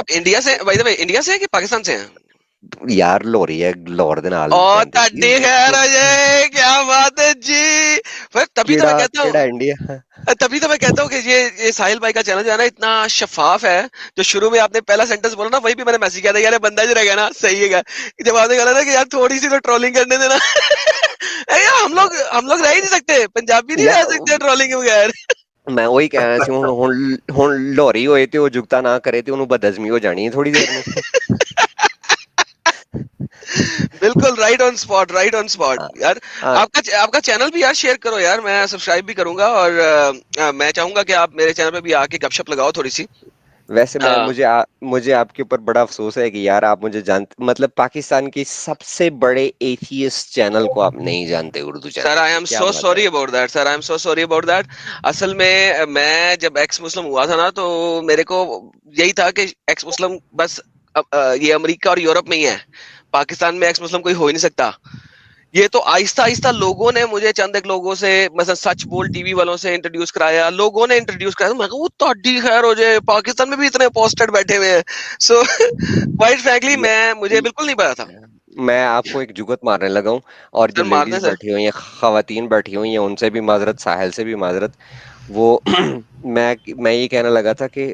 آپ انڈیا سے by the way India سے ہیں کہ پاکستان سے ہیں؟ یار لوری ہے لاہور دے نال اور پینڈی تڈی خیر ہو جائے، کیا بات ہے جی. پھر تبھی تو میں کہتا کیڑا ہوں انڈیا. تبھی تو میں کہتا ہوں کہ یہ ساحل بھائی کا چینل جو ہے نا اتنا شفاف ہے. جو شروع میں آپ نے پہلا سینٹنس بولا نا وہی بھی میں نے میسج کیا تھا یار بندہ جو رہ گیا نا صحیح ہے. جب آپ نے کہا نا کہ یار تھوڑی سی تو ٹرولنگ کرنے دینا ہم لوگ رہ ہی نہیں سکتے، پنجابی نہیں رہ سکتے ٹرولنگ کے بغیر. میں وہی کہہ رہا سی ہن لوری ہوئے تے وہ جگتا نہ کرے تے انہوں بدہضمی ہو جانی ہے تھوڑی دیر میں. بالکل رائٹ آن اسپاٹ یار. آپ کا چینل بھی یار شیئر کرو یار، میں سبسکرائب بھی کروں گا اور میں چاہوں گا کہ آپ میرے چینل پہ بھی آ کے گپ شپ لگاؤ تھوڑی سی. ویسے مجھے آپ کے اوپر بڑا افسوس ہے کہ یار آپ مجھے جانتے، مطلب پاکستان کی سب سے بڑے ایتھیسٹ چینل کو آپ نہیں جانتے اردو سر چینل آئی کو. ایم کیا سو بات ہے. Sorry about that. اصل میں جب ایکس مسلم ہوا تھا نا تو میرے کو یہی تھا کہ ایکس مسلم بس یہ امریکہ اور یورپ میں ہی ہے، پاکستان میں ایکس مسلم کوئی ہو ہی نہیں سکتا. یہ تو آہستہ آہستہ لوگوں نے مجھے چند ایک لوگوں سے مثلا سچ بول ٹی وی والوں سے انٹروڈیوس کرایا، لوگوں نے انٹروڈیوس کرایا. میں کہا وہ تہاڈی خیر ہو جائے، پاکستان میں بھی اتنے پوسٹڈ بیٹھے ہوئے ہیں. سو کوائٹ فرینکلی مجھے بالکل نہیں پتا تھا. میں آپ کو ایک جگت مارنے لگا ہوں، اور جو سر مارنے لیڈیز سے بیٹھی ہوئی ہیں، خواتین بیٹھی ہوئی ہیں، ان سے بھی معذرت، ساحل سے بھی معذرت. وہ میں یہ کہنے لگا تھا کہ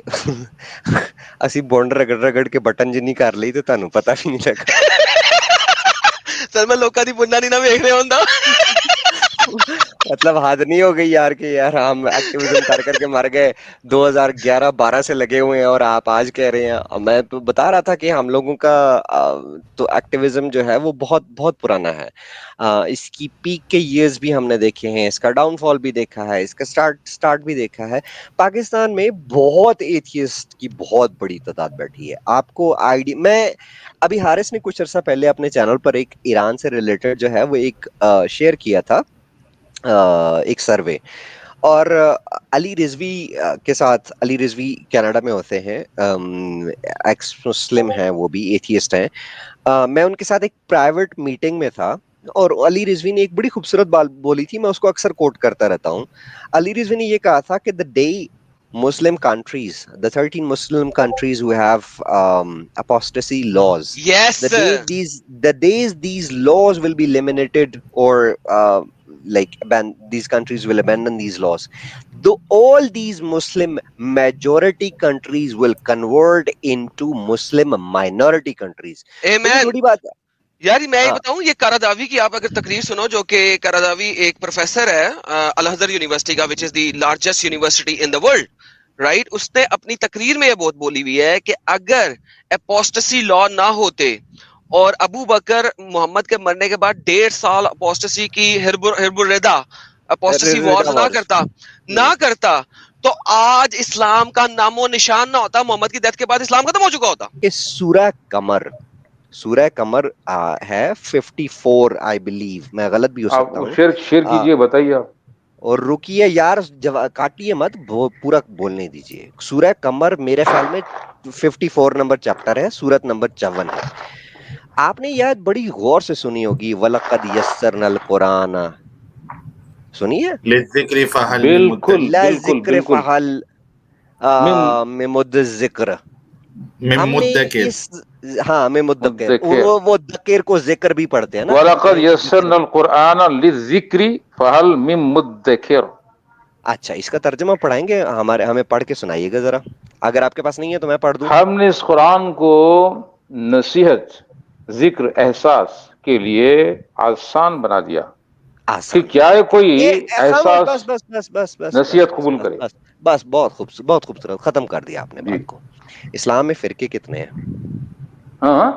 اسی بونڈ رگڑ رگڑ کے بٹن جنی کر لی تو تانوں پتہ بھی نہیں لگا. سر میں لوکاں دی بننا نہیں نہ ویکھ رہا ہوندا. مطلب حد نہیں ہو گئی یار کہ یار ہم ایکٹیویزم کر کے مر گئے 2011-12 سے لگے ہوئے ہیں اور آپ آج کہہ رہے ہیں. میں تو بتا رہا تھا کہ ہم لوگوں کا تو ایکٹیویزم جو ہے وہ بہت بہت پرانا ہے. اس کی پیک کے ایئرز بھی ہم نے دیکھے ہیں، اس کا ڈاؤن فال بھی دیکھا ہے، اس کا سٹارٹ بھی دیکھا ہے. پاکستان میں بہت ایتھیسٹ کی بہت بڑی تعداد بیٹھی ہے. آپ کو میں ابھی حارث نے کچھ عرصہ پہلے اپنے چینل پر ایک ایران سے ریلیٹڈ جو ہے وہ ایک شیئر کیا تھا ایک سروے، اور علی رضوی کے ساتھ، علی رضوی کینیڈا میں ہوتے ہیں، ایکس مسلم ہیں، وہ بھی ایتھیسٹ ہیں. میں ان کے ساتھ ایک پرائیویٹ میٹنگ میں تھا اور علی رضوی نے ایک بڑی خوبصورت بات بولی تھی، میں اس کو اکثر کوٹ کرتا رہتا ہوں. علی رضوی نے یہ کہا تھا کہ the day Muslim countries, the 13 Muslim countries who have apostasy laws, Yes. the days these laws will be eliminated or these countries will abandon these laws, though all these Muslim majority countries will convert into Muslim minority countries. مجھے Amen. تھوڑی بات یار میں یہ بتاؤں، یہ قراداوی کی آپ اگر تقریر سنو، جو کہ قراداوی ایک پروفیسر ہے الازہر یونیورسٹی کا، which is the largest university in the world, right. اس نے اپنی تقریر میں یہ بہت بولی ہوئی ہے کہ اگر اپوسٹسی لا نہ ہوتے اور ابو بکر محمد کے مرنے کے بعد 1.5 سال اپوسٹسی کی حرب الردا اپوسٹسی وارز نہ کرتا تو آج اسلام کا نام و نشان نہ ہوتا. محمد کی ڈیتھ کے بعد اسلام ختم ہو چکا ہوتا. کہ سورہ قمر ہے 54 آئی بلیو، میں غلط بھی ہو سکتا ہوں. شیئر کیجئے، بتائیے آپ. اور رکیے یار، کاٹیے مت، پورا بولنے دیجئے. سورہ قمر میرے خیال میں 54 نمبر چیپٹر ہے، سورت نمبر 54 ہے. آپ نے یہ بڑی غور سے سنی ہوگی، وَلَقَدْ يَسَّرْنَا الْقُرْآنَ، سنی ہے؟ لِلذِّكْرِ فَهَلْ مِن بالکل مُدَّكِرٍ لَذِكْرِ فَهَلْ مِن مُدَّكِرٍ. من ہم نے مدکر، ہاں میں مدکر، وہ دکر کو ذکر بھی پڑھتے ہیں نا. وَلَقَدْ يَسَّرْنَا الْقُرْآنَ لِلذِّكْرِ فَهَلْ مِن مُدَّكِرٍ. اچھا، اس کا ترجمہ پڑھائیں گے؟ ہمیں پڑھ کے سنائیے گا ذرا، اگر آپ کے پاس نہیں ہے تو میں پڑھ دوں. ہم نے اس قرآن کو نصیحت، ذکر، احساس کے لیے آسان بنا دیا کہ آسان کیا ہے کوئی خاموش، احساس بس نصیحت قبول کرے. بس بہت خوبصورت ختم کر دیا آپ نے جی بات کو. اسلام میں فرقے کتنے ہیں؟ ہاں،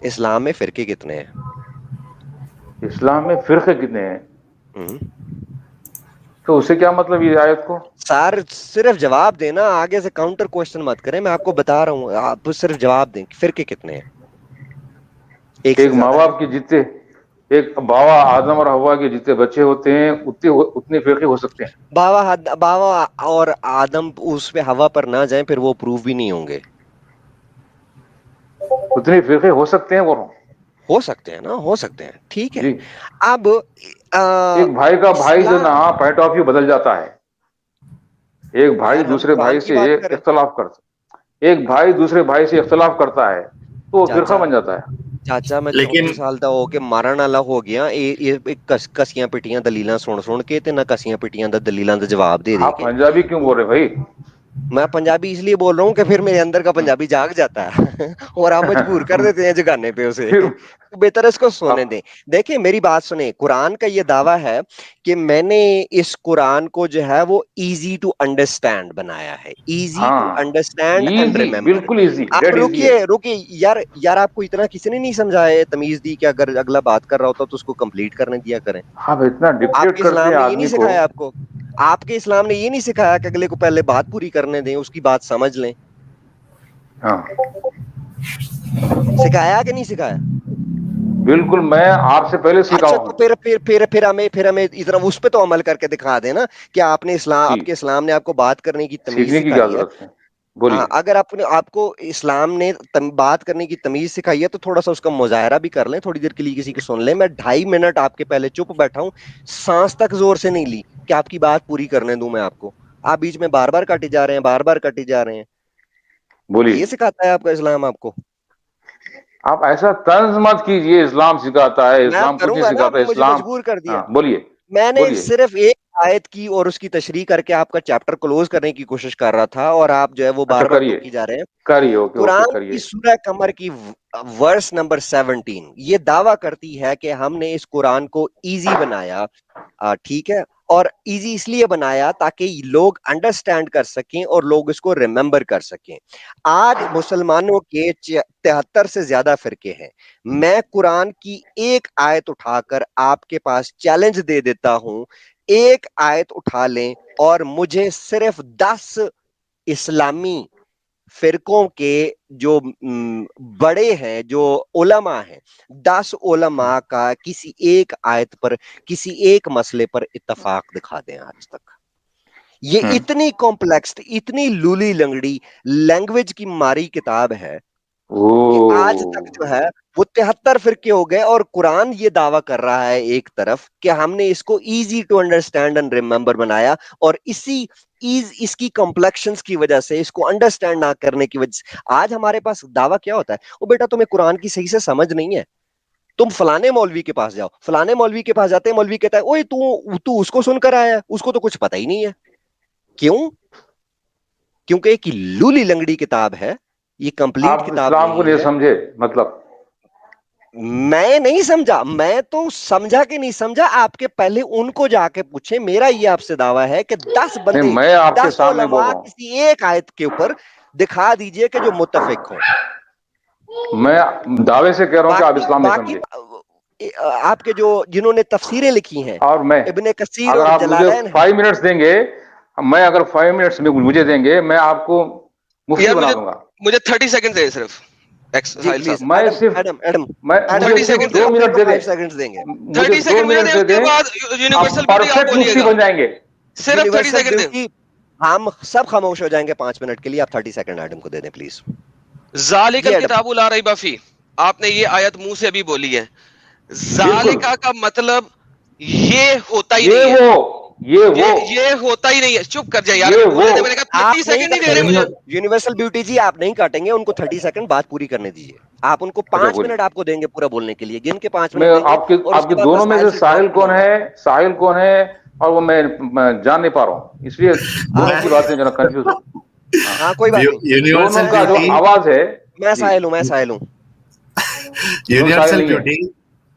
اسلام میں فرقے کتنے ہیں؟ اسلام میں فرقے کتنے ہیں؟ ہم۔ تو اسے کیا مطلب یہ آیت کو؟ سر صرف جواب دینا، آگے سے کاؤنٹر کوشچن مت کریں. میں آپ کو بتا رہا ہوں، آپ صرف جواب دیں. فرقے کتنے ہیں؟ ایک سے ایک ماں زیادہ ہے؟ باپ کے جتنے، ایک باوا آدم اور حوا کے جتنے بچے ہوتے ہیں اتنے فرقے ہو سکتے ہیں. باوا اور آدم اس پہ ہوا پر نہ جائیں، پھر وہ پروف بھی نہیں ہوں گے. اتنے فرقے ہو سکتے ہیں، وہ ہو سکتے ہیں نا، ہو سکتے ہیں، ٹھیک ہے. جی. اب ایک بھائی کا بھائی جو نا اسلام، پوائنٹ آف ویو بدل جاتا ہے. ایک بھائی یار ہم دوسرے قرآن بھائی کی سے بات کریں. اختلاف کرتا. ایک بھائی دوسرے بھائی سے اختلاف کرتا ہے تو وہ فرقہ بن جاتا ہے. چاچا میں لیکن 34 سال دا ہو کے مارن والا ہو گیا, کسیاں پٹیاں دلیلاں سن کے تے نہ کسیاں پٹیاں دا دلیلاں دا جواب دے آپ کے. پنجابی کیوں بول رہے بھائی؟ میں پنجابی اس لیے بول رہا ہوں کہ پھر میرے اندر کا پنجابی جاگ جاتا ہے اور آپ مجبور کر دیتے ہیں جگانے پہ اسے. پھر بہتر اس کو سونے آپ دیں. دیکھیں میری بات سنیں, قرآن کا یہ دعویٰ ہے کہ میں نے اس قرآن کو جو ہے وہ ایزی ٹو انڈرسٹینڈ بنایا ہے, ایزی ٹو ہاں انڈرسٹینڈ اینڈ ایزی, ریمبر. بالکل ایزی, آپ ڈیڈ ایزی ہے. رکیے یار آپ کو اتنا کسی نے نہیں سمجھایا, تمیز دی کہ اگر اگلا بات کر رہا ہوتا تو اس کو کمپلیٹ کرنے دیا کریں. آپ اتنا آپ ڈکٹیٹ کے کرتے اسلام ہیں نے یہ نہیں آدمی کو. سکھایا آپ کو, آپ کے اسلام نے یہ نہیں سکھایا کہ اگلے کو پہلے بات پوری کرنے دیں, اس کی بات سمجھ لیں. ہاں سکھایا کہ نہیں سکھایا؟ بالکل, میں آپ سے پہلے سیکھا اچھا ہوں. تو پھر ہمیں ادھر اس پہ تو عمل کر کے دکھا دیں نا کہ آپ نے جی, آپ کے اسلام نے آپ کو بات کرنے کی تمیز سیکھنے کی کیا سکھائی ہے. ضرورت ہے, بولیے. اگر آپ کو اسلام نے بات کرنے کی تمیز سکھائی ہے تو تھوڑا سا اس کا مظاہرہ بھی کر لیں, تھوڑی دیر کے لیے کسی کو سن لیں. میں 2.5 منٹ آپ کے پہلے چپ بیٹھا ہوں, سانس تک زور سے نہیں لی کہ آپ کی بات پوری کرنے دوں میں آپ کو. آپ بیچ میں بار بار کاٹے جا رہے ہیں, بار بار کاٹے جا رہے ہیں. بولیے. یہ سکھاتا ہے آپ کا اسلام آپ کو؟ آپ ایسا طنز مت کیجئے, اسلام سکھاتا ہے, میں اسلام کچھ کروں نہیں گا نا, سکھاتا آپ نے مجھے اسلام. مجبور کر دیا. ہاں بولیے میں نے بولیے. صرف ایک آیت کی اور اس کی تشریح کر کے آپ کا چیپٹر کلوز کرنے کی کوشش کر رہا تھا, اور آپ جو ہے وہ اچھا بار بار کریے ٹوکی جا رہے ہیں. کریے, اوکے اوکے قرآن کی کریے. سورہ قمر کی ورس نمبر 17 یہ دعویٰ کرتی ہے کہ ہم نے اس قرآن کو ایزی بنایا, ٹھیک ہے, اور ایزی اس لیے بنایا تاکہ لوگ انڈرسٹینڈ کر سکیں اور لوگ اس کو ریممبر کر سکیں. آج مسلمانوں کے 73 سے زیادہ فرقے ہیں. میں قرآن کی ایک آیت اٹھا کر آپ کے پاس چیلنج دے دیتا ہوں, ایک آیت اٹھا لیں اور مجھے صرف 10 اسلامی فرقوں کے جو بڑے ہیں, جو علماء ہیں, 10 علماء کا کسی ایک آیت پر, کسی ایک مسئلے پر اتفاق دکھا دیں آج تک. یہ اتنی کمپلیکس, اتنی لولی لنگڑی لینگویج کی ماری کتاب ہے کہ آج تک جو ہے وہ 73 فرقے ہو گئے, اور قرآن یہ دعویٰ کر رہا ہے ایک طرف کہ ہم نے اس کو easy to understand and remember بنایا, اور اس کی کمپلیکشنز کی وجہ سے, اس کو انڈرسٹینڈ نہ کرنے کی وجہ سے آج ہمارے پاس دعویٰ کیا ہوتا ہے, وہ بیٹا تمہیں قرآن کی صحیح سے سمجھ نہیں ہے, تم فلانے مولوی کے پاس جاؤ, فلانے مولوی کے پاس جاتے ہیں, مولوی کہتا ہے اوئے تو اس کو سن کر آیا, اس کو تو کچھ پتہ ہی نہیں ہے. کیوں؟ کیونکہ ایک لولی لنگڑی کتاب ہے, یہ کمپلیٹ آپ کتاب اسلام کو نہیں نہیں ہے. سمجھے مطلب؟ میں نہیں سمجھا, میں تو سمجھا کہ نہیں سمجھا آپ کے پہلے ان کو جا کے پوچھیں. میرا یہ آپ سے دعویٰ ہے کہ 10 نہیں, بندے, میں آپ کے 10 سامنے بول علماء رہا ہوں. کسی ایک آیت کے اوپر دکھا دیجئے کہ جو متفق ہوں. میں دعوے سے کہہ رہا ہوں کہ آپ اسلام نہیں باقی سمجھے. آپ کے جنہوں نے تفسیریں لکھی ہیں, اور میں, ابن کثیر اگر اور آپ مجھے جلالین ہیں. 5 منٹس دیں گے, میں اگر 5 منٹس میں مجھے دیں گے, میں آپ کو مفتی یار بنا دوں گا. مجھے 30 سیکنڈ دے صرف. جی ساحل صاحب پلیز, میں صرف مجھے 30 صرف سیکنڈ 2 منٹ دے دیں, 5 سیکنڈ دیں گے. مجھے 30 2 سیکنڈ مجھے منٹ دیں, دے اس کے دیں, بعد آپ یونیورسل بیوٹی آپ پرفیکٹ بولیے مفتی گا. بن جائیں گے. صرف 30 یونیورسل سیکنڈ دیں. بیوٹی, ہم سب خاموش ہو جائیں گے 5 منٹ کے لیے, آپ 30 سیکنڈ ایڈم کو دے دیں پلیز. ذالک جی ایڈم. الکتاب لا ریب فیہ, آپ نے یہ آیت منہ سے ابھی بولی ہے. بالکل, ذالکا کا مطلب یہ ہوتا ہی نہیں ہے, یہ یہ ہوتا ہی نہیں ہے. چپ کر جائے یار, یہ ابھی وہ بولنے دے. میں نے کہا آپ 30 نہیں سیکنڈ نہیں دے رہے کاٹیں گے مجھے. یونیورسل بیوٹی جی, آپ نہیں کاٹیں گے, ان کو 30 سیکنڈ بات پوری کرنے دیجیے. آپ ان کو اچھا 5 بولیے. منٹ آپ کو دیں گے پورا بولنے کے لیے, گن کے 5 میں منٹ دیں گے, آپ اور اس کے کے بعد دونوں میں مسائل سے سے ساحل جواب کون دوں گا. ہے, ساحل کون ہے, اور وہ میں جان نہیں پا رہا ہوں, اس لیے دونوں کی باتیں ذرا کنفیوز ہو. ہاں کوئی بات نہیں, دونوں یونیورسل کا جو بیوٹی, آواز ہے. میں جی, ساحل ہوں, میں ساحل ہوں. ساحل یونیورسل نہیں ہے. بیوٹی,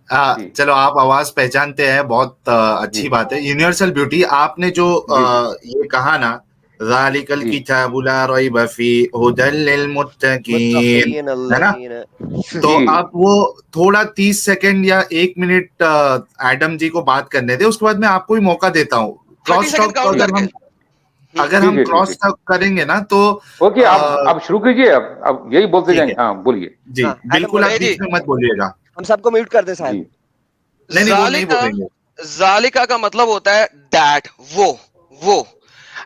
جی چلو آپ آواز پہچانتے ہیں, بہت جی اچھی بات ہے. یونیورسل بیوٹی, آپ نے جو جی جی یہ کہا نا, ذالک جی الکتاب لا ریب فیہ ھدی للمتقین, متقین ہے نا؟ الذین. تو جی آپ وہ تھوڑا 30 سیکنڈ یا 1 منٹ ایڈم جی کو بات کرنے دیں, اس کے بعد میں آپ کو بھی موقع دیتا ہوں. 30 کراس سیکنڈ ٹاک کاؤنٹ کر کے. اگر ہم ٹھیک ہے ٹھیک ہے. کراس ٹاک کریں گے نا تو اوکے, آپ شروع کیجئے, اب یہی بولتے ٹھیک جائیں ہے. گے. ہاں بولیے. جی ہاں ایڈم بالکل, بولے, آپ جی, بیچ میں مت بولیے گا. ہم سب کو میوٹ کر دیں ساحل. جی نہیں وہ نہیں ذالکا, بولیں گے. ذالکا کا مطلب ہوتا ہے دیٹ, وہ.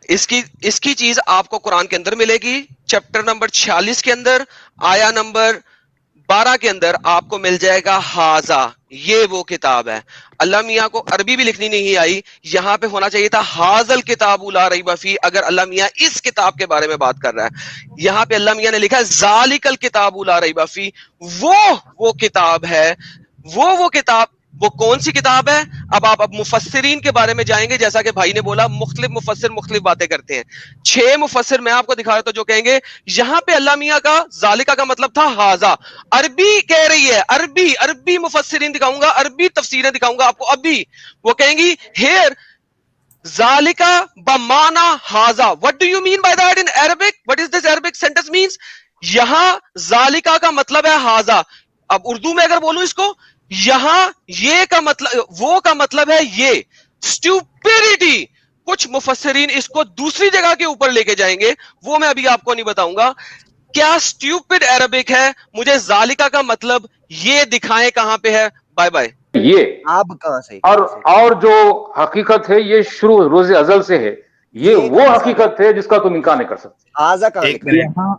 اس کی چیز آپ کو قرآن کے اندر ملے گی, چیپٹر نمبر 46 کے اندر, آیا نمبر 12 کے اندر آپ کو مل جائے گا حاضا، یہ وہ کتاب ہے. اللہ میاں کو عربی بھی لکھنی نہیں آئی، یہاں پہ ہونا چاہیے تھا حاضل کتاب لا ریب فیہ. اگر اللہ میاں اس کتاب کے بارے میں بات کر رہا ہے، یہاں پہ اللہ میاں نے لکھا ہے ذالک الکتاب لا ریب فیہ، وہ کتاب ہے. وہ کتاب وہ کون سی کتاب ہے؟ اب آپ مفسرین کے بارے میں جائیں گے، جیسا کہ بھائی نے بولا مختلف مفسر مختلف باتیں کرتے ہیں. 6 مفسر میں آپ کو دکھا رہا تھا جو کہیں گے یہاں پہ اللہ میاں کا ذالکہ کا مطلب تھا حاضا. عربی کہہ رہی ہے، عربی مفسرین دکھاؤں گا، عربی تفسیریں دکھاؤں گا آپ کو. ابھی وہ کہیں گی ہیئر ذالکہ بمانا حاضا. What do you mean by that in Arabic? What is this Arabic sentence means? یہاں ذالکہ کا مطلب ہے حاضا. اب اردو میں اگر بولوں اس کو، یہاں یہ کا مطلب، وہ کا مطلب ہے یہ. اسٹوپیڈیٹی. کچھ مفسرین اس کو دوسری جگہ کے اوپر لے کے جائیں گے، وہ میں ابھی آپ کو نہیں بتاؤں گا. کیا اسٹیوپڈ عربک ہے؟ مجھے ذالکہ کا مطلب یہ دکھائیں کہاں پہ ہے. Bye bye. یہ آپ کہاں سے اور جو حقیقت ہے یہ شروع روز ازل سے ہے. یہ وہ حقیقت ہے جس کا تم انکار نہیں کر سکتے. حاضا کہاں ایک لکھا؟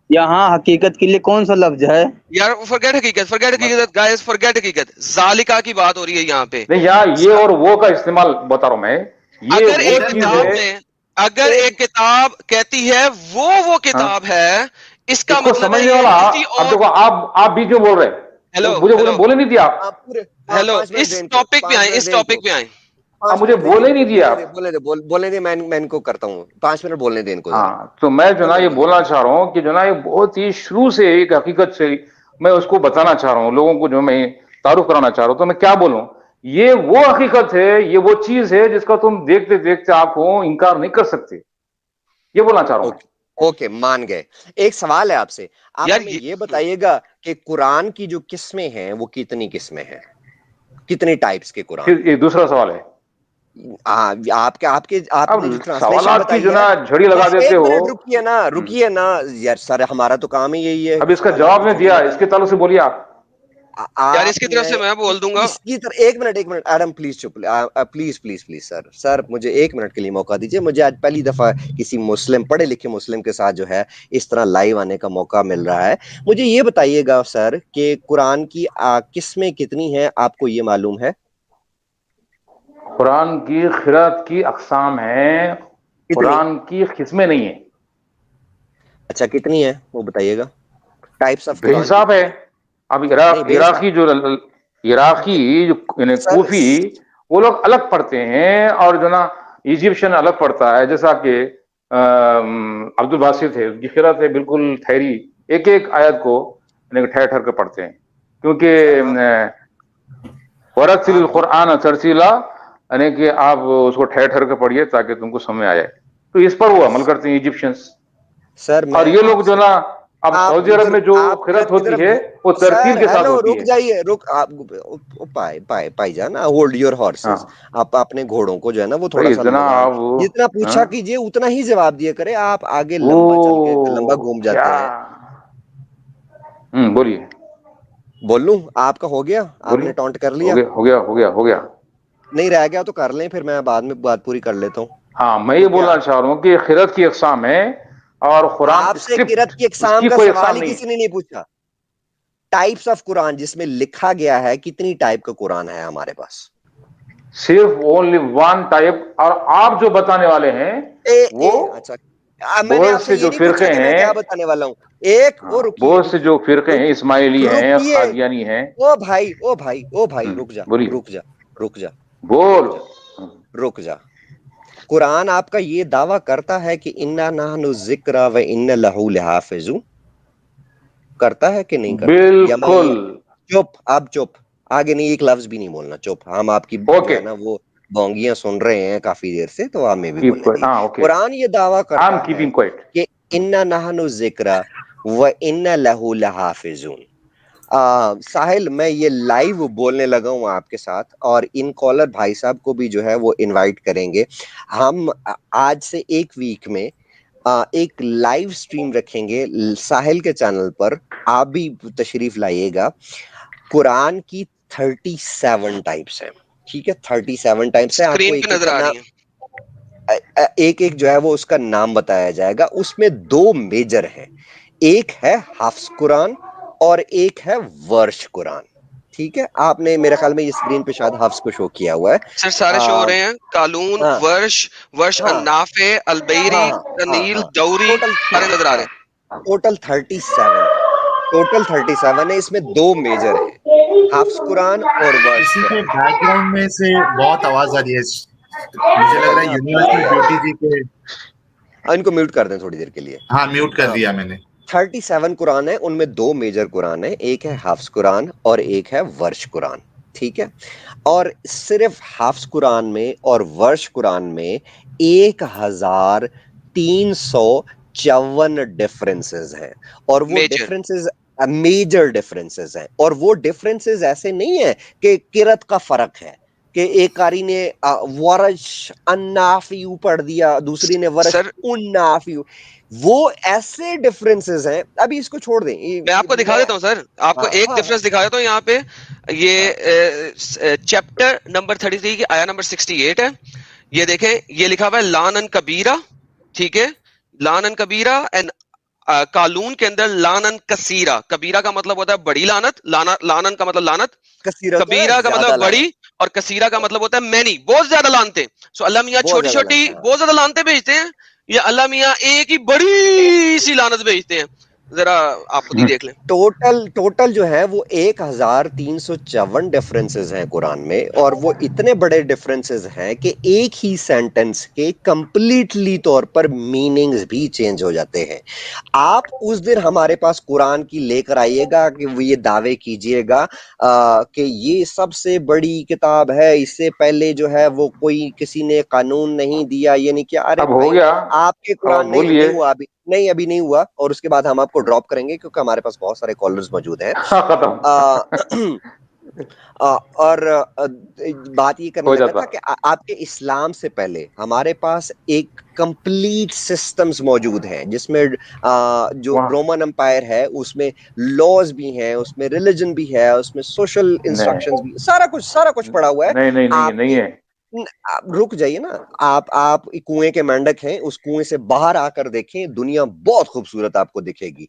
یہاں حقیقت کے لیے کون سا لفظ ہے یار فرگیٹ حقیقت گائز، فرگیٹ حقیقت. ذالکہ کی بات ہو رہی ہے یہاں پہ. نہیں، یہاں یہ اور وہ کا استعمال بتا رہا ہوں میں. یہ اگر وہ ایک چیز کتاب ہے، میں، اگر ایک کتاب کہتی ہے وہ کتاب ہے، اس کا اس کو مطلب ہے سمجھنے یہ والا. کسی اب اور. دیکھو آپ بیچ میں بول رہے ہیں، ہیلو مجھے بولے نہیں دیا. ہیلو، اس ٹاپک پہ آئیں. اب مجھے بولے نہیں دیا. بولنے دے، میں ان کو کرتا ہوں 5 منٹ بولنے دے ان کو. ہاں، تو میں جو نا یہ بولنا چاہ رہا ہوں کہ جو نا یہ بہت ہی شروع سے ایک حقیقت سے میں اس کو بتانا چاہ رہا ہوں، لوگوں کو جو میں تعارف کرانا چاہ رہا ہوں. تو میں کیا بولوں؟ یہ وہ حقیقت ہے، یہ وہ چیز ہے جس کا تم دیکھتے دیکھتے آپ کو انکار نہیں کر سکتے. یہ بولنا چاہ رہا ہوں. اوکے، مان گئے. ایک سوال ہے آپ سے، آپ ہمیں یہ بتائیے گا کہ قرآن کی جو قسمیں ہیں وہ کتنی قسمیں ہیں، کتنے ٹائپس کے قرآن؟ پھر یہ دوسرا سوال ہے. آپ نے جو سوالات کی جو نا جھڑی لگا دیتے ہو. رکیے نا یار سر، ہمارا تو کام ہی یہی ہے. اب اس کا جواب نہیں دیا، اس کے تعلق سے بولیے آپ. یار اس کی طرف سے میں بول دوں گا. ایک منٹ ایڈم پلیز چپ، پلیز سر مجھے 1 منٹ کے لیے موقع دیجیے. مجھے آج پہلی دفعہ کسی مسلم، پڑھے لکھے مسلم کے ساتھ جو ہے اس طرح لائیو آنے کا موقع مل رہا ہے. مجھے یہ بتائیے گا سر کہ قرآن کی قسمیں کتنی ہیں، آپ کو یہ معلوم ہے؟ قرآن کی قرات کی اقسام ہیں، قرآن کی قسمیں نہیں ہیں. اچھا کتنی ہیں وہ بتائیے گا. ٹائپس آف بے حساب ہے. اب عراقی جو یعنی کوفی، وہ لوگ الگ پڑھتے ہیں، اور جو نا ایجپشن الگ پڑھتا ہے. جیسا کہ عبد الباسط ہے، اس کی قرات ہے بالکل ٹھہری، ایک آیت کو ٹھہر ٹھہر کے پڑھتے ہیں، کیونکہ ورتل القرآن ترتیلا، یعنی کہ آپ اس کو ٹھہر ٹھہر کے پڑھیے تاکہ تم کو سمجھ آ جائے. تو اس پر وہ عمل کرتے ہیں ایجپشنس. سر اور یہ لوگ جو نا اب سعودی عرب میں جو قرات ہوتی ہے وہ ترتیل کے ساتھ ہوتی ہے. رک جائیے، پائی جان، ہولڈ یور ہارسز. آپ اپنے گھوڑوں کو جو ہے نا وہ تھوڑا سا جتنا پوچھا کیجئے اتنا ہی جواب دیا کرے. آپ آگے لمبا چل کے لمبا گھوم جاتے ہیں. بولیے. بول لوں؟ آپ کا ہو گیا؟ آپ نے ٹونٹ کر لیا؟ ہو گیا. نہیں رہ گیا تو کر لیں، پھر میں بعد میں بات پوری کر لیتا ہوں. ہاں، میں یہ بولنا چاہ رہا ہوں کہ قرات کی اقسام ہے، اور قرآن آپ سے قرات کی اقسام کا سوال ہی کسی نے نہیں پوچھا. ٹائپس آف قرآن جس میں لکھا گیا ہے، کتنی ٹائپ کا قرآن ہے ہمارے پاس؟ صرف اونلی 1 ٹائپ. اور آپ جو بتانے والے ہیں وہ بہت سے جو فرقے ہیں، کیا بتانے والا ہوں. ایک وہ بہت سے جو فرقے ہیں، اسماعیلی ہیں، قادیانی ہیں. او بھائی رک جا. قرآن آپ کا یہ دعویٰ کرتا ہے کہ انا نحن الذکر و انا لہ لحافظون، کرتا ہے کہ نہیں کرتا؟ بالکل. چپ آگے نہیں، ایک لفظ بھی نہیں بولنا. چپ. ہم آپ کی نا وہ بونگیاں سن رہے ہیں کافی دیر سے، تو ہمیں بھی بولنے. قرآن یہ دعویٰ کرتا ہے کہ انا نحن الذکر و انا لہ لحافظون. ساحل، میں یہ لائیو بولنے لگا ہوں آپ کے ساتھ، اور ان کالر بھائی صاحب کو بھی جو ہے وہ انوائٹ کریں گے. ہم آج سے 1 ویک میں ایک لائیو سٹریم رکھیں گے ساحل کے چینل پر. آپ بھی تشریف لائیے گا. قرآن کی 37 ٹائپس ہیں، ٹھیک ہے؟ 37 ٹائپس ہیں. آپ کو ایک جو ہے وہ اس کا نام بتایا جائے گا. اس میں 2 میجر ہیں. ایک ہے حفظ قرآن اور ایک ہے ورش قرآن. ٹھیک ہے, آپ نے میرے خیال میں یہ اسکرین پہ شاید حفظ کو شو کیا ہوا ہے. سر سارے شو ہو رہے ہیں, قالون, ورش, النافع, البیری, تنیل, دوری, سارے نظر آ رہے ہیں. ٹوٹل 37 ہے. اس میں 2 میجر ہیں, حفظ قرآن اور ورش کسی کے قرآن. بیک گراؤنڈ میں سے بہت آواز آ رہی ہے, مجھے لگ رہا ہے یونیورسٹی بیوٹی جی کے. ان کو میوٹ کر دیں تھوڑی دیر کے لیے. ہاں میوٹ کر دیا میں نے. 37 قرآن ہے, ان میں 2 میجر قرآن ہیں, ایک ہے حفظ قرآن اور ایک ہے ورش قرآن. ٹھیک ہے, اور صرف حفظ قرآن میں اور ورش قرآن میں 1354 ڈفرینسز ہیں, اور وہ ڈفرینسز میجر ڈفرینسز ہیں, اور وہ ڈفرینسز ایسے نہیں ہیں کہ قرت کا فرق ہے کہ ایک قاری نے ورش النافع پڑھ دیا, دوسری نے ورش النافع. وہ ایسے ڈفرینسز ہیں. ابھی اس کو چھوڑ دیں, میں آپ کو دکھا دیتا ہوں سر, آپ کو ایک ڈفرنس دکھا دیتا ہوں. یہاں پہ یہ چیپٹر نمبر 33 کی آیا نمبر 68 ہے. یہ دیکھیں, یہ لکھا ہوا ہے لانن کبیرہ. ٹھیک ہے, لانن کبیرہ, اینڈ قالون کے اندر لانن کثیرہ. کبیرہ کا مطلب ہوتا ہے بڑی لعنت, لانن کا مطلب لعنت, کبیرہ کا مطلب بڑی, اور کثیرہ کا مطلب ہوتا ہے مینی, بہت زیادہ لانتے. سو اللہ میاں چھوٹی چھوٹی بہت زیادہ لانتے بھیجتے ہیں, یا اللہ میاں ایک ہی بڑی سی لعنت بھیجتے ہیں؟ ذرا آپ خود ہی دیکھ لیں. ٹوٹل جو ہے وہ 1354 ڈفرینسز ہیں قرآن میں, اور وہ اتنے بڑے ڈفرینسز ہیں کہ ایک ہی سینٹنس کے کمپلیٹلی طور پر میننگز بھی چینج ہو جاتے ہیں. آپ اس دن ہمارے پاس قرآن کی لے کر آئیے گا کہ وہ یہ دعوے کیجئے گا کہ یہ سب سے بڑی کتاب ہے, اس سے پہلے جو ہے وہ کوئی کسی نے قانون نہیں دیا, یہ نہیں کیا. ارے ہو گیا آپ کے قرآن نہیں ہوا ابھی, نہیں ابھی نہیں ہوا, اور اس کے بعد ہم آپ کو ڈراپ کریں گے کیونکہ ہمارے پاس بہت سارے کالرز موجود ہیں. اور بات یہ کرنے لگا تھا کہ آپ کے اسلام سے پہلے ہمارے پاس ایک کمپلیٹ سسٹمز موجود ہیں, جس میں جو رومن امپائر ہے اس میں لاز بھی ہیں, اس میں ریلیجن بھی ہے, اس میں سوشل انسٹرکشنز بھی, سارا کچھ پڑا ہوا ہے. نہیں ہے. رک جائیے نا, آپ کنویں کے مینڈک ہیں, اس کنویں سے باہر آ کر دیکھیں, دنیا بہت خوبصورت آپ کو دکھے گی.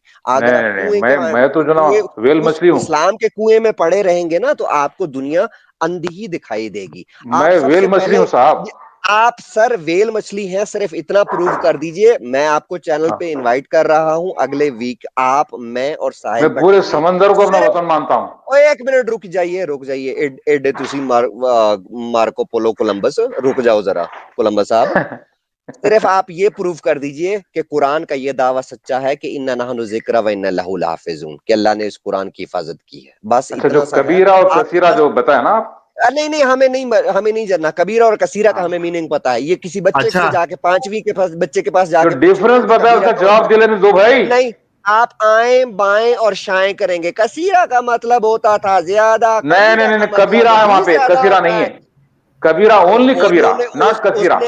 میں تو جناب ویل مچھلی ہوں. اسلام کے کنویں میں پڑے رہیں گے نا تو آپ کو دنیا اندھی ہی دکھائی دے گی. میں ویل مچھلی ہوں صاحب. آپ سر ویل مچھلی ہیں, صرف اتنا پروو کر دیجئے. میں آپ کو چینل پہ انوائٹ کر رہا ہوں اگلے ویک, آپ, میں اور ساحل, میں پورے سمندر کو اپنا وطن مانتا ہوں. ایک منٹ رک جائیے ایڈے تسی مارکو پولو کولمبس, رک جاؤ ذرا کولمبس صاحب. صرف آپ یہ پروف کر دیجئے کہ قرآن کا یہ دعویٰ سچا ہے کہ اِنَّا نَحْنُ ذِكْرَ وَإِنَّا لَهُ لَحَافِظُونَ, کہ اللہ نے اس قرآن کی حفاظت کی ہے. بس اتنا جو کبیرہ اور کثیرہ جو بتایا نا آپ, نہیں ہمیں نہیں جاننا. کبیرہ اور کثیرہ کا ہمیں میننگ پتا ہے. یہ کسی بچے سے جا کے 5ویں کے پاس بچے کے پاس جا کے ڈیفرنس بتایا, اس کا جواب دے لینے دو بھائی. نہیں, آپ آئیں بائیں اور شائیں کریں گے. کثیرہ کا مطلب ہوتا تھا زیادہ. نہیں, کبیرہ ہے وہاں پہ, کثیرہ نہیں ہے. کبیرہ اونلی کبیرہ, ناٹ کثیرہ.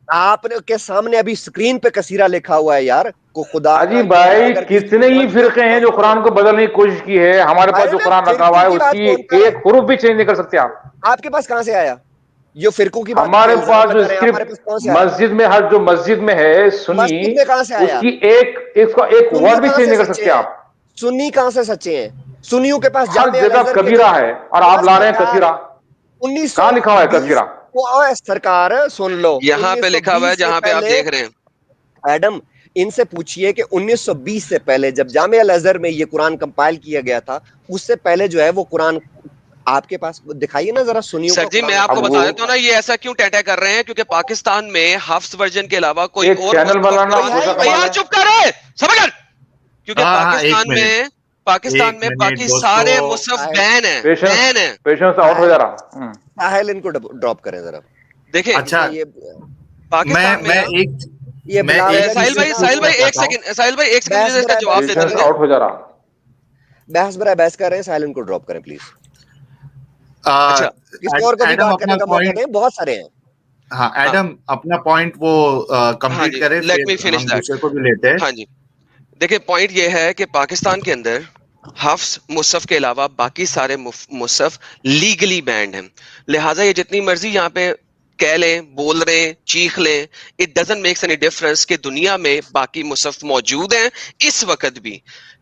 آپ کے سامنے ابھی سکرین پہ کثیرہ لکھا ہوا ہے یار کو خدا. اجی بھائی کتنے ہی فرقے ہیں جو قرآن کو بدلنے کی کوشش کی ہے. ہمارے پاس جو قرآن رکھا ہوا ہے اس کی ایک حرف بھی چینج نہیں کر سکتے آپ. آپ کے پاس کہاں سے آیا یہ فرقوں کی بات؟ ہمارے پاس جو اسکرپٹ مسجد میں, ہر جو مسجد میں ہے سنی, اس کی ایک ورڈ بھی چینج نہیں کر سکتے آپ. سنی کہاں سے سچے ہیں؟ سنیوں کے پاس ہر جگہ کبیرہ ہے اور آپ لا رہے ہیں کثیرہ. 1900 کہاں لکھا ہوا ہے کثیرہ؟ سرکار سن لو, یہاں پہ لکھا ہوا ہے جہاں پہ آپ دیکھ رہے ہیں. ایڈم, ان سے پوچھئے کہ 1920 سے پہلے جب جامعہ الازہر میں یہ قرآن کمپائل کیا گیا تھا, اس سے پہلے جو ہے وہ قرآن آپ کے پاس دکھائیے نا ذرا سنیوں. سر جی میں آپ کو بتا دیتا ہوں نا, یہ ایسا کیوں ٹیٹا کر رہے ہیں, کیونکہ پاکستان میں حفظ ورژن کے علاوہ کوئی اور چینل بنانا. چپ کر رہے سمجھ, کیونکہ پاکستان میں باقی سارے مصحف بین ہیں. پیشنس آؤٹ ہو جا رہا. ساحل ان کو ڈراپ کریں ذرا. دیکھیں اچھا, پاکستان میں ساحل بھائی ایک سیکنڈ مجھے اس کا جواب دے دیں. آؤٹ ہو جا رہا. بحث برائے بحث کر رہے ہیں, ساحل ان کو ڈراپ کریں پلیز. بہت سارے ہیں. ہاں ایڈم اپنا پوائنٹ وہ کمپلیٹ کرے, دوسرے کو بھی لیتے ہیں. ہاں جی, دیکھیں پوائنٹ یہ ہے کہ پاکستان کے اندر حفظ مصحف کے علاوہ باقی سارے مصحف لیگلی بینڈ ہیں. لہٰذا یہ جتنی مرضی یہاں پہ کہہ لیں, بول رہے ہیں, چیخ لیں, it doesn't makes any difference کہ دنیا میں باقی مصحف موجود ہیں اس وقت بھی.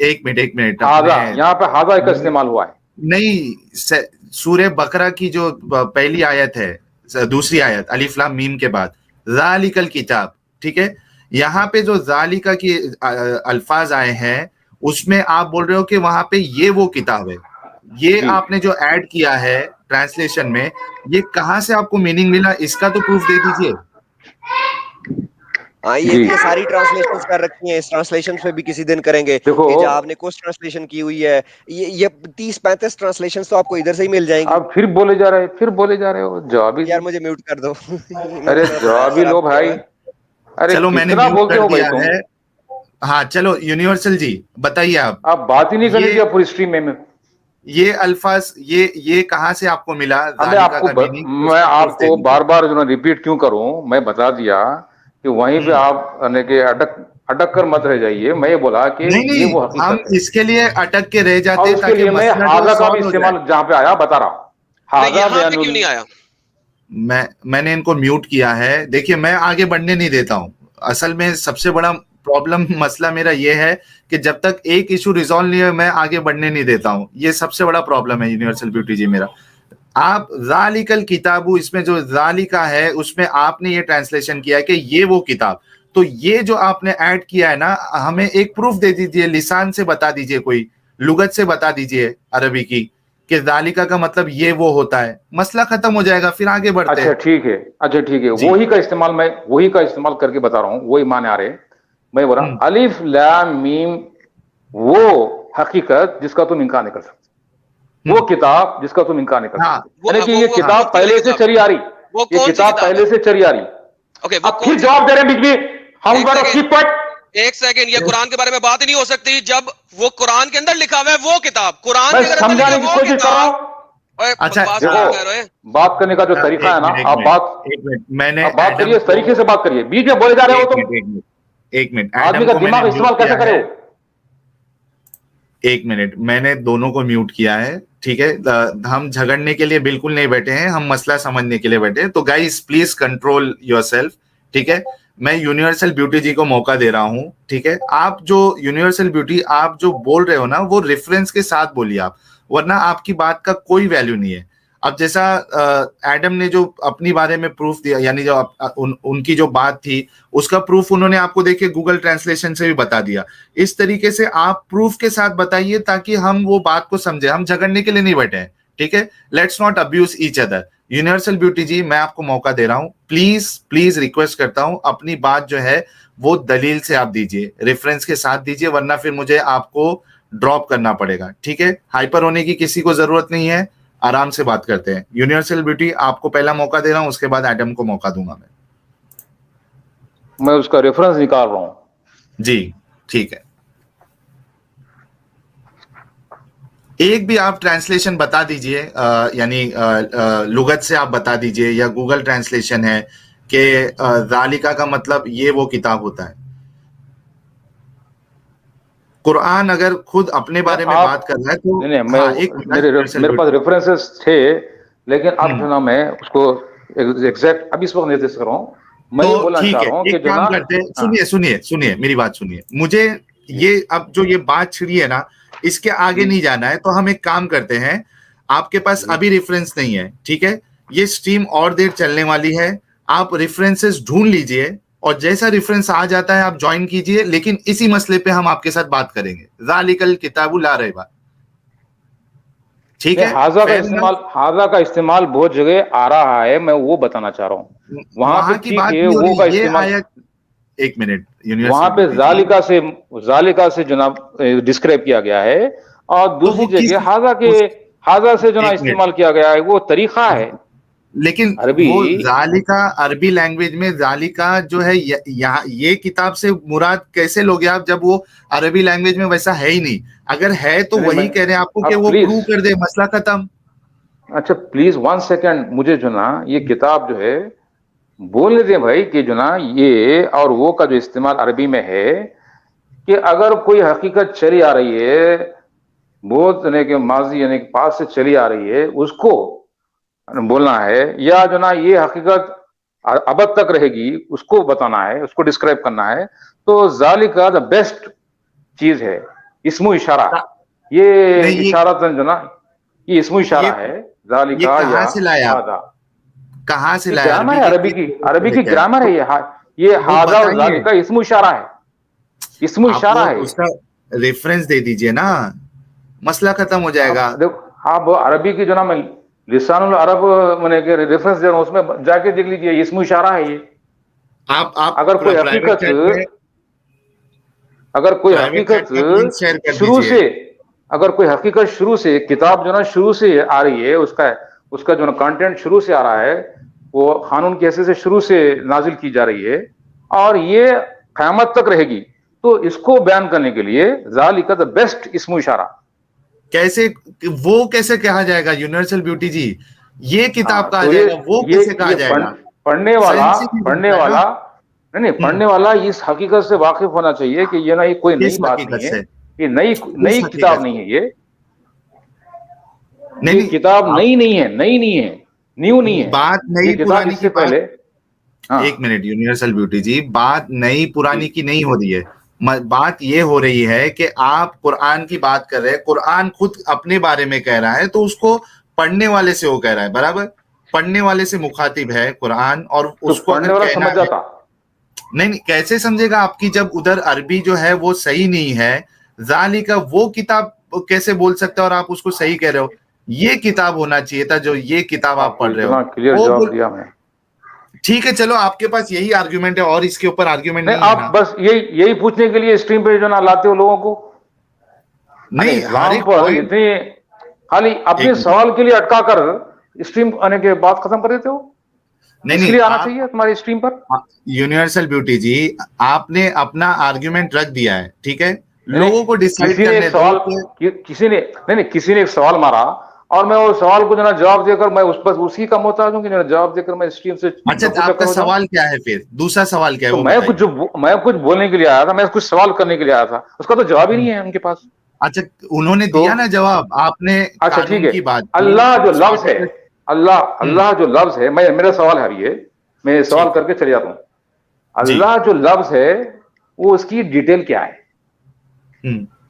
ایک منٹ ہاضا، یہاں پہ ہاضا کا استعمال ہوا ہے. نہیں، سورہ بقرہ کی جو پہلی آیت ہے، دوسری آیت الف لام میم کے بعد ذالک الکتاب، ٹھیک ہے، یہاں پہ جو ذالکہ کی الفاظ آئے ہیں اس میں آپ بول رہے ہو کہ وہاں پہ یہ وہ کتاب ہے. یہ آپ نے جو ایڈ کیا ہے ٹرانسلیشن میں، یہ کہاں سے آپ کو میننگ ملا؟ اس کا تو پروف دے دیجئے. ہاں یہ بھی ساری ٹرانسلیشن کر رکھی ہیں، اس ٹرانسلیشن پہ بھی کسی دن کریں گے کہ جب آپ نے کوس ٹرانسلیشن کی ہوئی ہے، یہ 30-35 ٹرانسلیشن تو آپ کو ادھر سے ہی مل جائیں گی. آپ پھر بولے جا رہے ہو جوابی. یار مجھے میوٹ کر دو. ارے جوابی لو بھائی. ارے چلو میں نے کتنا میوٹ بولتے کر ہو بھائی دیا تم. ہے. ہاں چلو یونیورسل جی بتائیے آپ بات ہی نہیں کرنے دیا پوری اسٹریم میں. یہ الفاظ یہ کہاں سے آپ کو ملا؟ میں آپ کو بار بار جو ریپیٹ کیوں کروں؟ میں بتا دیا کہ وہیں پہ آپ اٹک کر مت رہ جائیے. میں یہ بولا کہ یہ وہ نہیں، ہم حقیقت ہے، اس کے لیے اٹک کے رہ جاتے اور ہیں اس کے تاکہ لیے میں مسئلہ جو ہاضا کا بھی سالو ہو جائے. استعمال جہاں پہ آیا بتا رہا ہوں. یہاں پہ کیوں نہیں آیا؟ میں نے ان کو میوٹ کیا ہے. دیکھیے میں آگے بڑھنے نہیں دیتا ہوں. اصل میں سب سے بڑا پرابلم مسئلہ میرا یہ ہے کہ جب تک ایک ایشو ریزالو نہیں ہے میں آگے بڑھنے نہیں دیتا ہوں. یہ سب سے بڑا پرابلم ہے یونیورسل بیوٹی جی میرا. آپ ذالک الکتاب، اس میں جو ذالکہ ہے اس میں آپ نے یہ ٹرانسلیشن کیا ہے کہ یہ وہ کتاب. تو یہ جو آپ نے ایڈ کیا ہے نا، ہمیں ایک پروف دے دیجئے، لسان سے بتا دیجئے، کوئی لغت سے بتا دیجئے عربی کی کہ ذالکہ کا مطلب یہ وہ ہوتا ہے. مسئلہ ختم ہو جائے گا، پھر آگے بڑھتے ہیں. اچھا ٹھیک ہے. وہی کا استعمال کر کے بتا رہا ہوں. وہی معنی آ رہے. میں بول رہا ہوں الف لام میم وہ حقیقت جس کا تم انکار نہیں کر سکتے، وہ کتاب جس کا تم انکار نہیں کر سکتے. یعنی کہ یہ کتاب پہلے سے چلی آ رہی، یہ کتاب پہلے سے چلی آ رہی. اب پھر جواب دے رہے ہیں بیچ میں. ہم ایک سیکنڈ، یہ قرآن کے بارے میں بات ہی نہیں ہو سکتی جب وہ قرآن کے اندر لکھا ہوا ہے وہ کتاب. قرآن میں سمجھانے کی کوشش کر رہا ہوں. اچھا بات کرنے کا جو طریقہ ہے نا، آپ بات کریے، اس طریقے سے بات کریے. بیچ میں بولے جا رہے ہو تو ایک منٹ، آدمی کا دماغ استعمال کیسے کرے؟ ایک منٹ، میں نے دونوں کو میوٹ کیا ہے، ٹھیک ہے. ہم جھگڑنے کے لیے بالکل نہیں بیٹھے ہیں، ہم مسئلہ سمجھنے کے لیے بیٹھے ہیں. تو guys please control your self, ٹھیک ہے. میں یونیورسل بیوٹی جی کو موقع دے رہا ہوں، ٹھیک ہے. آپ جو یونیورسل بیوٹی آپ جو بول رہے ہو نا، وہ ریفرنس کے ساتھ بولیے آپ، ورنہ آپ کی بات کا کوئی ویلیو نہیں ہے. اب جیسا ایڈم نے جو اپنی بارے میں پروف دیا، یعنی جو ان کی جو بات تھی اس کا پروف انہوں نے آپ کو دیکھے گوگل ٹرانسلیشن سے بھی بتا دیا. اس طریقے سے آپ پروف کے ساتھ بتائیے تاکہ ہم وہ بات کو سمجھیں. ہم جھگڑنے کے لیے نہیں بیٹھے ہیں، ٹھیک ہے. Let's not abuse each other. Universal beauty ji میں آپ کو موقع دے رہا ہوں، پلیز ریکویسٹ کرتا ہوں اپنی بات جو ہے وہ دلیل سے آپ دیجئے، ریفرنس کے ساتھ دیجئے، ورنہ پھر مجھے آپ کو ڈراپ کرنا پڑے گا، ٹھیک ہے. ہائپر ہونے کی کسی کو ضرورت نہیں ہے، آرام سے بات کرتے ہیں. یونیورسل بیوٹی آپ کو پہلا موقع دے رہا ہوں، اس کے بعد ایڈم کو موقع دوں گا. میں اس کا ریفرنس نکال رہا ہوں. جی ٹھیک ہے. ایک بھی آپ ٹرانسلیشن بتا دیجئے، یعنی لغت سے آپ بتا دیجئے، یا گوگل ٹرانسلیشن ہے کہ ذالکہ کا مطلب یہ وہ کتاب ہوتا ہے. قرآن اگر خود اپنے بارے میں بات کر رہا ہے تو میرے پاس ریفرنسز تھے، لیکن اب جو نا میں اس کو ایگزیکٹ ابھی اس وقت نہیں دے کر رہا ہوں. میں یہ بولنا چاہ رہا ہوں کہ کام کرتے ہیں. سنیے میری بات سنیے. مجھے یہ اب جو یہ بات چھڑی ہے نا، اس کے آگے نہیں جانا ہے. تو ہم ایک کام کرتے ہیں، آپ کے پاس ابھی ریفرنس نہیں ہے، ٹھیک ہے. یہ سٹریم اور دیر چلنے والی ہے، آپ ریفرنسز ڈھونڈ لیجئے اور جیسا ریفرنس آ جاتا ہے آپ جوائن کیجئے. لیکن اسی مسئلے پہ ہم آپ کے ساتھ بات کریں گے. ذالک الکتاب لا ریب، ٹھیک ہے. ہاضا کا استعمال بہت جگہ آ رہا ہے، میں وہ بتانا چاہ رہا ہوں. وہاں پہ کی بات نہیں ہو رہی. یہ آیت ایک منٹ، وہاں پہ ذالکہ سے جناب ڈسکرائب کیا گیا ہے، اور دوسری جگہ ہاضا سے جناب استعمال کیا گیا ہے. وہ طریقہ ہے. لیکن وہ ذالکہ عربی لینگویج میں ذالکہ جو ہے یہ کتاب سے مراد کیسے لوگے آپ، جب وہ عربی لینگویج میں ویسا ہے ہی نہیں. اگر ہے تو وہی کہہ رہے ہیں آپ کو کہ وہ پروو کر دے، مسئلہ ختم. اچھا پلیز 1 سیکنڈ، مجھے جو نا یہ کتاب جو ہے بولنے دیں بھائی، کہ جو نا یہ اور وہ کا جو استعمال عربی میں ہے، کہ اگر کوئی حقیقت چلی آ رہی ہے بہت یعنی کہ ماضی یعنی کہ پاس سے چلی آ رہی ہے، اس کو بولنا ہے، یا جو نا یہ حقیقت ابد تک رہے گی اس کو بتانا ہے، اس کو ڈسکرائب کرنا ہے. تو ذالکہ دا بیسٹ چیز ہے. اسم اشارہ, یہ اشارہ جو نا یہ اسم اشارہ ہے. ذالکا یا ھذا کہاں سے لایا؟ گرامر ہے عربی کی گرامر ہے. یہ ھذا اور ذالکا اسم اشارہ ہے, اسم اشارہ ہے. اس کا ریفرنس دے دیجئے نا, مسئلہ ختم ہو جائے گا. آپ عربی کی جو نا میں لسان العرب میں ریفرنس دے رہا ہوں, اس میں جا کے دیکھ لیجیے, اسم اشارہ ہے یہ. اگر کوئی حقیقت شروع سے کتاب جو نا شروع سے آ رہی ہے, اس کا جو نا کانٹینٹ شروع سے آ رہا ہے, وہ قانون کی حیثیت سے شروع سے نازل کی جا رہی ہے اور یہ قیامت تک رہے گی, تو اس کو بیان کرنے کے لیے ذالک دا بیسٹ اسم اشارہ. کیسے وہ کیسے کہا جائے گا یونیورسل بیوٹی جی؟ یہ کتاب کہا جائے گا, وہ کیسے کہا جائے گا؟ پڑھنے والا اس حقیقت سے واقف ہونا چاہیے کہ یہ نا یہ کوئی نئی بات نہیں ہے, یہ نئی کتاب نہیں ہے. یہ کتاب نئی نہیں ہے, نیو نہیں ہے. بات نئی پرانی سے پہلے ایک منٹ یونیورسل بیوٹی جی, بات نئی پرانی کی نہیں ہو رہی ہے. بات یہ ہو رہی ہے کہ آپ قرآن کی بات کر رہے ہیں, قرآن خود اپنے بارے میں کہہ رہا ہے, تو اس کو پڑھنے والے سے وہ کہہ رہا ہے, برابر پڑھنے والے سے مخاطب ہے قرآن, اور اس کو پڑھنے والا سمجھ جاتا. نہیں کیسے سمجھے گا آپ کی جب ادھر عربی جو ہے وہ صحیح نہیں ہے. ذالک وہ کتاب کیسے بول سکتے اور آپ اس کو صحیح کہہ رہے ہو؟ یہ کتاب ہونا چاہیے تھا جو یہ کتاب آپ پڑھ رہے ہو. کلیئر جواب دیا میں. ٹھیک ہے چلو, آپ کے پاس یہی آرگیومنٹ ہے اور اس کے اوپر آرگیومنٹ نہیں. آپ بس یہی پوچھنے کے لیے اسٹریم پہ جو نا لاتے ہو لوگوں کو, نہیں خالی اپنے سوال کے لیے اٹکا کر اسٹریم آنے کے بعد ختم کر دیتے ہو. اس لیے آنا چاہیے تمہاری اسٹریم پر. یونیورسل بیوٹی جی, آپ نے اپنا آرگیومنٹ رکھ دیا ہے, ٹھیک ہے, لوگوں کو ڈیسائیڈ کرنے دو. کسی نے ایک سوال مارا اور میں وہ سوال کو جو نا جواب دے کر میں اس پر اسی کا محتاج ہوں کہ جواب دے کر میں اسٹریم سے. اچھا آپ کا سوال کیا ہے پھر؟ دوسرا سوال کیا ہے؟ میں کچھ بولنے کے لیے آیا تھا, میں کچھ سوال کرنے کے لیے آیا تھا, اس کا تو جواب ہی نہیں ہے ان کے پاس. اچھا انہوں نے دیا نا جواب, آپ نے اچھا ٹھیک ہے. کی بات اللہ جو لفظ ہے, اللہ جو لفظ ہے, میرا سوال ہے یہ, میں سوال کر کے چلے جاتا ہوں. اللہ جو لفظ ہے وہ اس کی ڈیٹیل کیا ہے؟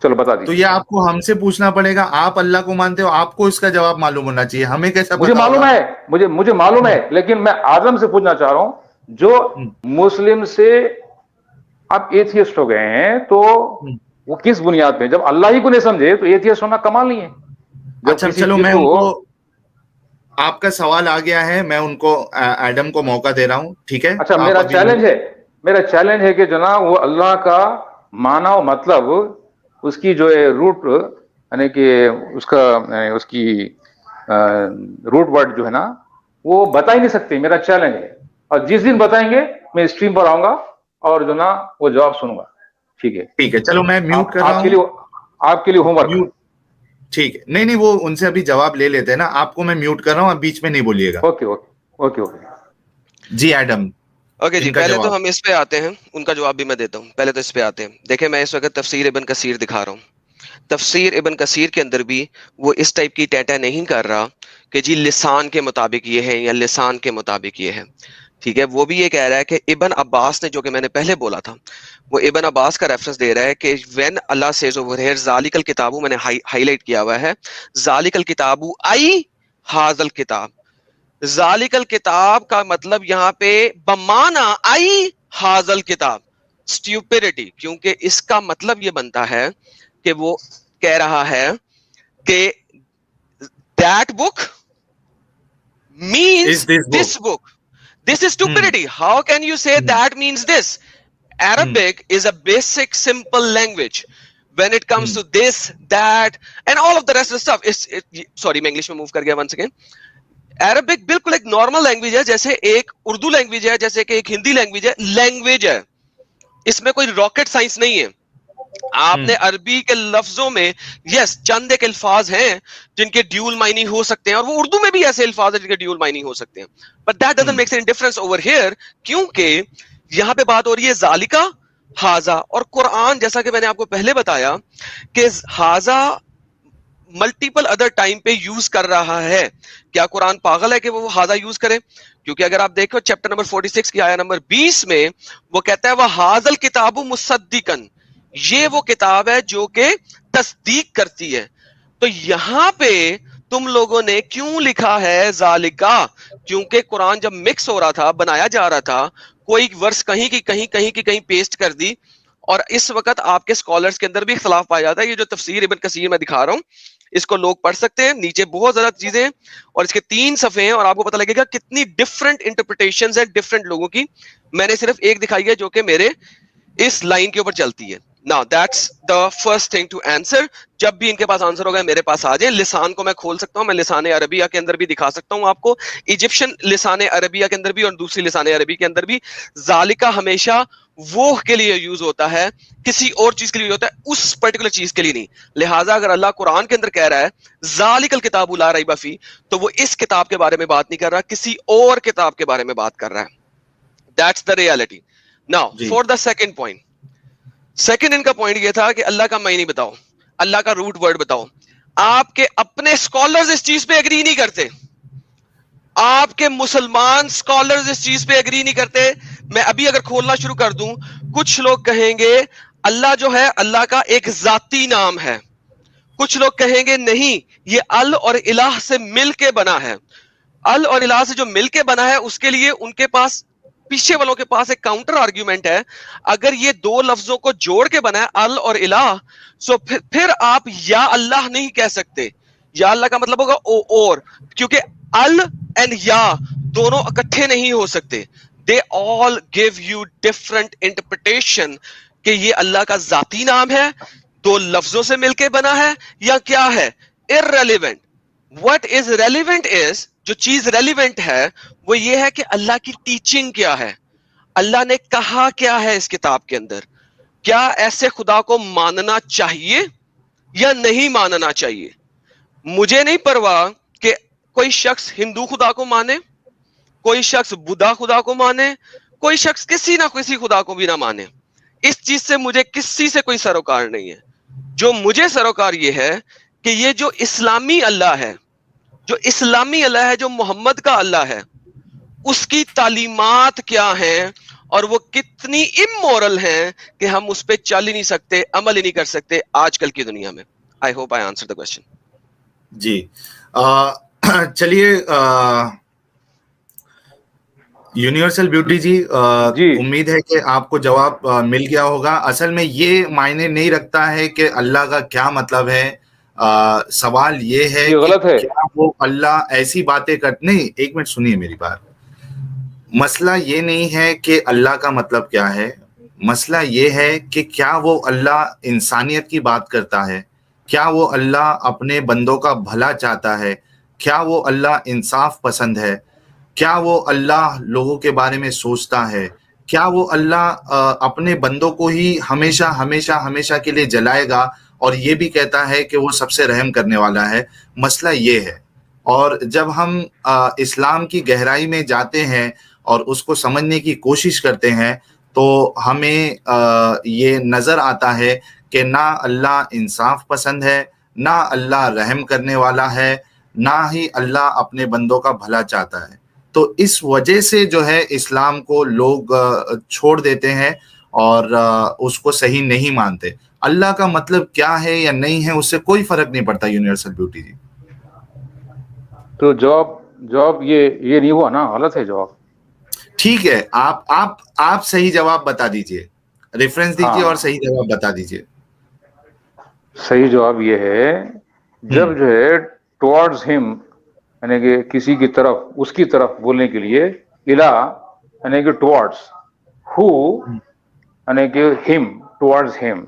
چلو بتا دیجیے. تو یہ آپ کو ہم سے پوچھنا پڑے گا, آپ اللہ کو مانتے ہو, آپ کو اس کا جواب معلوم ہونا چاہیے, ہمیں کیسا؟ مجھے معلوم ہے, لیکن میں آدم سے پوچھنا چاہ رہا ہوں جو مسلم سے اب ایتھیسٹ ہو گئے ہیں, تو وہ کس بنیاد پہ؟ جب اللہ ہی کو نہیں سمجھے تو ایتھیسٹ ہونا کمال نہیں ہے. اچھا چلو, میں ان کو, آپ کا سوال آ گیا ہے, میں ان کو ایڈم کو موقع دے رہا ہوں, ٹھیک ہے. اچھا میرا چیلنج ہے کہ جناب وہ اللہ کا معنی و مطلب, اس کی جو روٹ یعنی کہ اس کی روٹ ورڈ جو ہے نا وہ بتا ہی نہیں سکتے. میرا چیلنج ہے, اور جس دن بتائیں گے میں اسٹریم پر آؤں گا اور جو نا وہ جواب سنوں گا. ٹھیک ہے چلو میں میوٹ کر رہا ہوں آپ کے لیے ہوم ورک. ٹھیک ہے, نہیں وہ ان سے ابھی جواب لے لیتے ہیں نا, آپ کو میں میوٹ کر رہا ہوں, آپ بیچ میں نہیں بولیے گا. اوکے. جی ایڈم. اوکے جی, پہلے تو ہم اس پہ آتے ہیں, ان کا جواب بھی میں دیتا ہوں. پہلے تو اس پہ آتے ہیں. دیکھیں میں اس وقت تفسیر ابن کثیر دکھا رہا ہوں. تفسیر ابن کثیر کے اندر بھی وہ اس ٹائپ کی ٹیٹا نہیں کر رہا کہ جی لسان کے مطابق یہ ہے یا لسان کے مطابق یہ ہے, ٹھیک ہے. وہ بھی یہ کہہ رہا ہے کہ ابن عباس نے, جو کہ میں نے پہلے بولا تھا, وہ ابن عباس کا ریفرنس دے رہا ہے کہ when Allah says over here ذالک الکتاب, میں نے ہائی لائٹ کیا ہوا ہے, ذالک الکتاب ای ھذا الکتاب. ذالک الکتاب کا مطلب یہاں پہ بمانا ای ھذا الکتاب اسٹیوپیڈٹی, کیونکہ اس کا مطلب یہ بنتا ہے کہ وہ کہہ رہا ہے کہ that book means this book. This is stupidity. How can you say that means this? Arabic is a basic simple language. When it comes to this, that and all of the rest of the stuff, sorry میں English میں move کر گیا once again. Arabic بالکل ایک normal language ہے, جیسے ایک Urdu language ہے, جیسے کہ ایک ہندی لینگویج ہے. لینگویج ہے, اس میں کوئی راکٹ سائنس نہیں ہے. آپ نے عربی کے لفظوں میں یس چند ایک الفاظ ہیں جن کے ڈیول معنی ہو سکتے ہیں, اور وہ اردو میں بھی ایسے الفاظ ہیں جن کے ڈیول معنی ہو سکتے ہیں, but that doesn't make any difference over here, کیونکہ یہاں پہ بات ہو رہی ہے ذالکا ھذا, اور قرآن جیسا کہ میں نے آپ کو پہلے بتایا کہ ھذا ملٹیپل ادر ٹائم پہ یوز کر رہا ہے. کیا قرآن پاگل ہے کہ وہ ھذا یوز کرے؟ کیونکہ اگر آپ دیکھو چیپٹر نمبر 46 کی آیا نمبر 20 میں وہ کہتا ہے وہ ھذا الکتاب مصدقا, یہ وہ کتاب ہے جو کہ تصدیق کرتی ہے. تو یہاں پہ تم لوگوں نے کیوں لکھا ہے ذالکا؟ کیونکہ قرآن جب مکس ہو رہا تھا، بنایا جا رہا تھا، کوئی ورس کہیں کی کہیں پیسٹ کر دی. اور اس وقت آپ کے اسکالرس کے اندر بھی اختلاف پایا جاتا ہے. یہ جو تفسیر ابن کثیر میں دکھا رہا ہوں اس کو لوگ پڑھ سکتے ہیں، نیچے بہت زیادہ چیزیں ہیں اور اس کے 3 صفحے ہیں اور آپ کو پتہ لگے گا کتنی ڈفرنٹ انٹرپریٹیشنز ہیں ڈفرنٹ لوگوں کی. میں نے صرف ایک دکھائی ہے جو کہ میرے اس لائن کے اوپر چلتی ہے. Now that's the first thing to answer. جب بھی ان کے پاس آنسر ہوگا میرے پاس آ جائے. لسان کو میں کھول سکتا ہوں، میں لسان عربیہ کے اندر بھی دکھا سکتا ہوں آپ کو، ایجپشن لسان عربیہ کے اندر بھی اور دوسری لسان عربی کے اندر بھی. ذالکہ ہمیشہ وہ کے لیے یوز ہوتا ہے، کسی اور چیز کے لیے ہوتا ہے، اس پرٹیکولر چیز کے لیے نہیں. لہٰذا اگر اللہ قرآن کے اندر کہہ رہا ہے ذالک الکتاب لا ریب فیہ، تو وہ اس کتاب کے بارے میں بات نہیں کر رہا، کسی اور کتاب کے بارے میں بات کر رہا ہے. That's the reality. Now for the second point. Second in کا پوائنٹ یہ تھا کہ اللہ کا معنی بتاؤ، اللہ کا روٹ ورڈ بتاؤ. آپ کے اپنے اسکالرز اس چیز پہ ایگری نہیں کرتے، آپ کے مسلمان اسکالرز اس چیز پہ ایگری نہیں کرتے. میں ابھی اگر کھولنا شروع کر دوں، کچھ لوگ کہیں گے اللہ جو ہے اللہ کا ایک ذاتی نام ہے، کچھ لوگ کہیں گے نہیں یہ ال اور الہ سے مل کے بنا ہے. ال اور الہ سے جو مل کے بنا ہے اس کے لیے ان کے پاس، پیچھے والوں کے پاس ایک کاؤنٹر آرگیومنٹ ہے. اگر یہ 2 لفظوں کو جوڑ کے بنا ہے ال اور الہ، سو پھر آپ یا اللہ نہیں کہہ سکتے. یا اللہ کا مطلب ہوگا اور، کیونکہ ال اینڈ یا دونوں اکٹھے نہیں ہو سکتے. دے آل گیو یو ڈفرنٹ انٹرپریٹیشن کہ یہ اللہ کا ذاتی نام ہے، 2 لفظوں سے مل کے بنا ہے، یا کیا ہے. irrelevant. What is relevant is، جو چیز ریلیونٹ ہے وہ یہ ہے کہ اللہ کی ٹیچنگ کیا ہے، اللہ نے کہا کیا ہے اس کتاب کے اندر. کیا ایسے خدا کو ماننا چاہیے یا نہیں ماننا چاہیے؟ مجھے نہیں پرواہ کہ کوئی شخص ہندو خدا کو مانے، کوئی شخص بدھا خدا کو مانے، کوئی شخص کسی نہ کسی خدا کو بھی نہ مانے. اس چیز سے مجھے کسی سے کوئی سروکار نہیں ہے. جو مجھے سروکار یہ ہے کہ یہ جو اسلامی اللہ ہے، جو اسلامی اللہ ہے، جو محمد کا اللہ ہے، اس کی تعلیمات کیا ہیں اور وہ کتنی امورل ہیں کہ ہم اس پہ چل ہی نہیں سکتے، عمل ہی نہیں کر سکتے آج کل کی دنیا میں. I hope I answer the question. جی چلیے یونیورسل بیوٹی جی، امید ہے کہ آپ کو جواب مل گیا ہوگا. اصل میں یہ معنی نہیں رکھتا ہے کہ اللہ کا کیا مطلب ہے. سوال یہ ہے کہ کیا وہ اللہ ایسی باتیں نہیں، ایک منٹ سنیے میری بات. مسئلہ یہ نہیں ہے کہ اللہ کا مطلب کیا ہے، مسئلہ یہ ہے کہ کیا وہ اللہ انسانیت کی بات کرتا ہے، کیا وہ اللہ اپنے بندوں کا بھلا چاہتا ہے، کیا وہ اللہ انصاف پسند ہے، کیا وہ اللہ لوگوں کے بارے میں سوچتا ہے، کیا وہ اللہ اپنے بندوں کو ہی ہمیشہ ہمیشہ ہمیشہ کے لیے جلائے گا اور یہ بھی کہتا ہے کہ وہ سب سے رحم کرنے والا ہے. مسئلہ یہ ہے. اور جب ہم اسلام کی گہرائی میں جاتے ہیں اور اس کو سمجھنے کی کوشش کرتے ہیں تو ہمیں یہ نظر آتا ہے کہ نہ اللہ انصاف پسند ہے، نہ اللہ رحم کرنے والا ہے، نہ ہی اللہ اپنے بندوں کا بھلا چاہتا ہے. تو اس وجہ سے جو ہے اسلام کو لوگ چھوڑ دیتے ہیں اور اس کو صحیح نہیں مانتے. اللہ کا مطلب کیا ہے یا نہیں ہے اس سے کوئی فرق نہیں پڑتا. یونیورسل بیوٹی جی تو جواب یہ نہیں ہوا نا، غلط ہے جواب. ٹھیک ہے، آپ صحیح جواب بتا دیجئے، ریفرنس دیجئے اور صحیح جواب بتا دیجئے. صحیح جواب یہ ہے جب جو ہے ٹوارڈز ہم یعنی کہ کسی کی طرف، اس کی طرف بولنے کے لیے الہ یعنی کہ ٹوارڈز، ہو یعنی کہ ہم، ٹوارڈز ہم.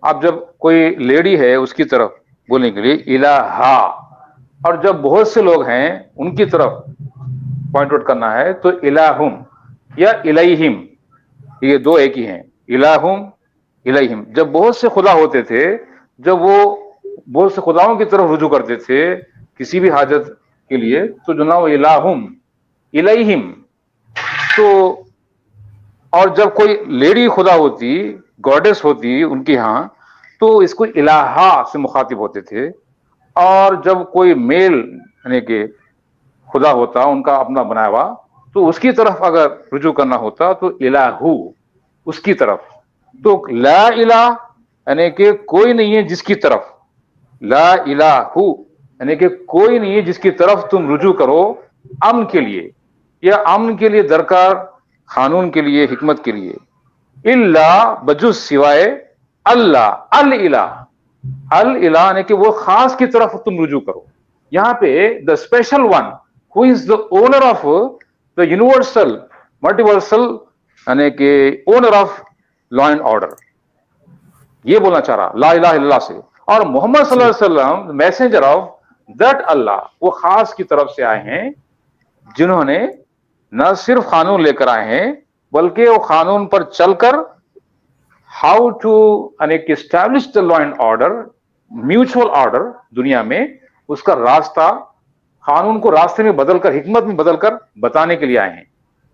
اب جب کوئی لیڈی ہے اس کی طرف بولنے کے لیے الہا، اور جب بہت سے لوگ ہیں ان کی طرف پوائنٹ آؤٹ کرنا ہے تو الہم یا الیہم، یہ 2 ایک ہی ہیں. الہم الیہم. جب بہت سے خدا ہوتے تھے، جب وہ بہت سے خداؤں کی طرف رجوع کرتے تھے کسی بھی حاجت کے لیے تو جناب الہم الیہم. تو اور جب کوئی لیڈی خدا ہوتی، گاڈس ہوتی ان کے ہاں، تو اس کو الہا سے مخاطب ہوتے تھے. اور جب کوئی میل یعنی کہ خدا ہوتا ان کا اپنا بنایا ہوا تو اس کی طرف اگر رجوع کرنا ہوتا تو الہو، اس کی طرف. تو لا الہ یعنی کہ کوئی نہیں ہے جس کی طرف لا الہ یعنی کہ کوئی نہیں ہے جس کی طرف تم رجوع کرو امن کے لیے یا امن کے لیے درکار قانون کے لیے حکمت کے لیے الا بجز سوائے اللہ الالہ الالہ یعنی کہ وہ خاص کی طرف تم رجوع کرو. یہاں پہ the special one who is the owner of the universal multiversal یعنی کہ owner of law and order یہ بولنا چاہ رہا لا الہ الا اللہ سے. اور محمد صلی اللہ علیہ وسلم میسنجر آف دیٹ اللہ وہ خاص کی طرف سے آئے ہیں جنہوں نے نہ صرف قانون لے کر آئے ہیں بلکہ وہ قانون پر چل کر how to establish the law and order mutual order دنیا میں اس کا راستہ قانون کو راستے میں بدل کر حکمت میں بدل کر بتانے کے لیے آئے ہیں.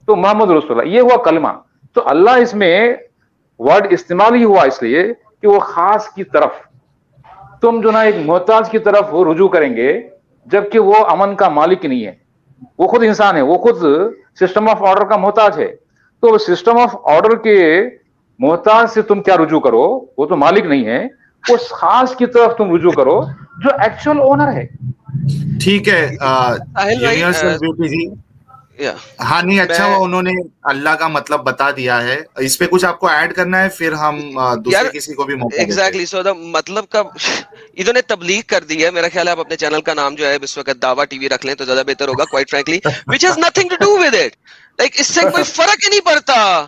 تو محمد رسول اللہ یہ ہوا کلمہ. تو اللہ اس میں ورڈ استعمال ہی ہوا اس لیے کہ وہ خاص کی طرف تم جو نا ایک محتاج کی طرف رجوع کریں گے جبکہ وہ امن کا مالک نہیں ہے, وہ خود انسان ہے, وہ خود سسٹم آف آرڈر کا محتاج ہے. تو سسٹم آف آرڈر کے محتاج سے تم کیا رجوع کرو, وہ تو مالک نہیں ہے, اس خاص کی طرف تم رجوع کرو جو ایکچوئل اونر ہے. ٹھیک ہے یونیورسل بیوٹی جی, ہاں نہیں اچھا وہ انہوں نے اللہ کا مطلب بتا دیا ہے. اس پہ کچھ آپ کو ایڈ کرنا ہے پھر ہم دوسرے کسی کو بھی موقع دیتے ہیں. ایگزیکٹلی سو دا مطلب کا انہوں نے تبلیغ کر دی ہے. میرا خیال ہے آپ اپنے چینل کا نام جو ہے اس وقت دعویٰ ٹی وی رکھ لیں تو زیادہ بہتر ہوگا, quite frankly, which has nothing to do with it. Like اس سے کوئی فرق ہی نہیں پڑتا.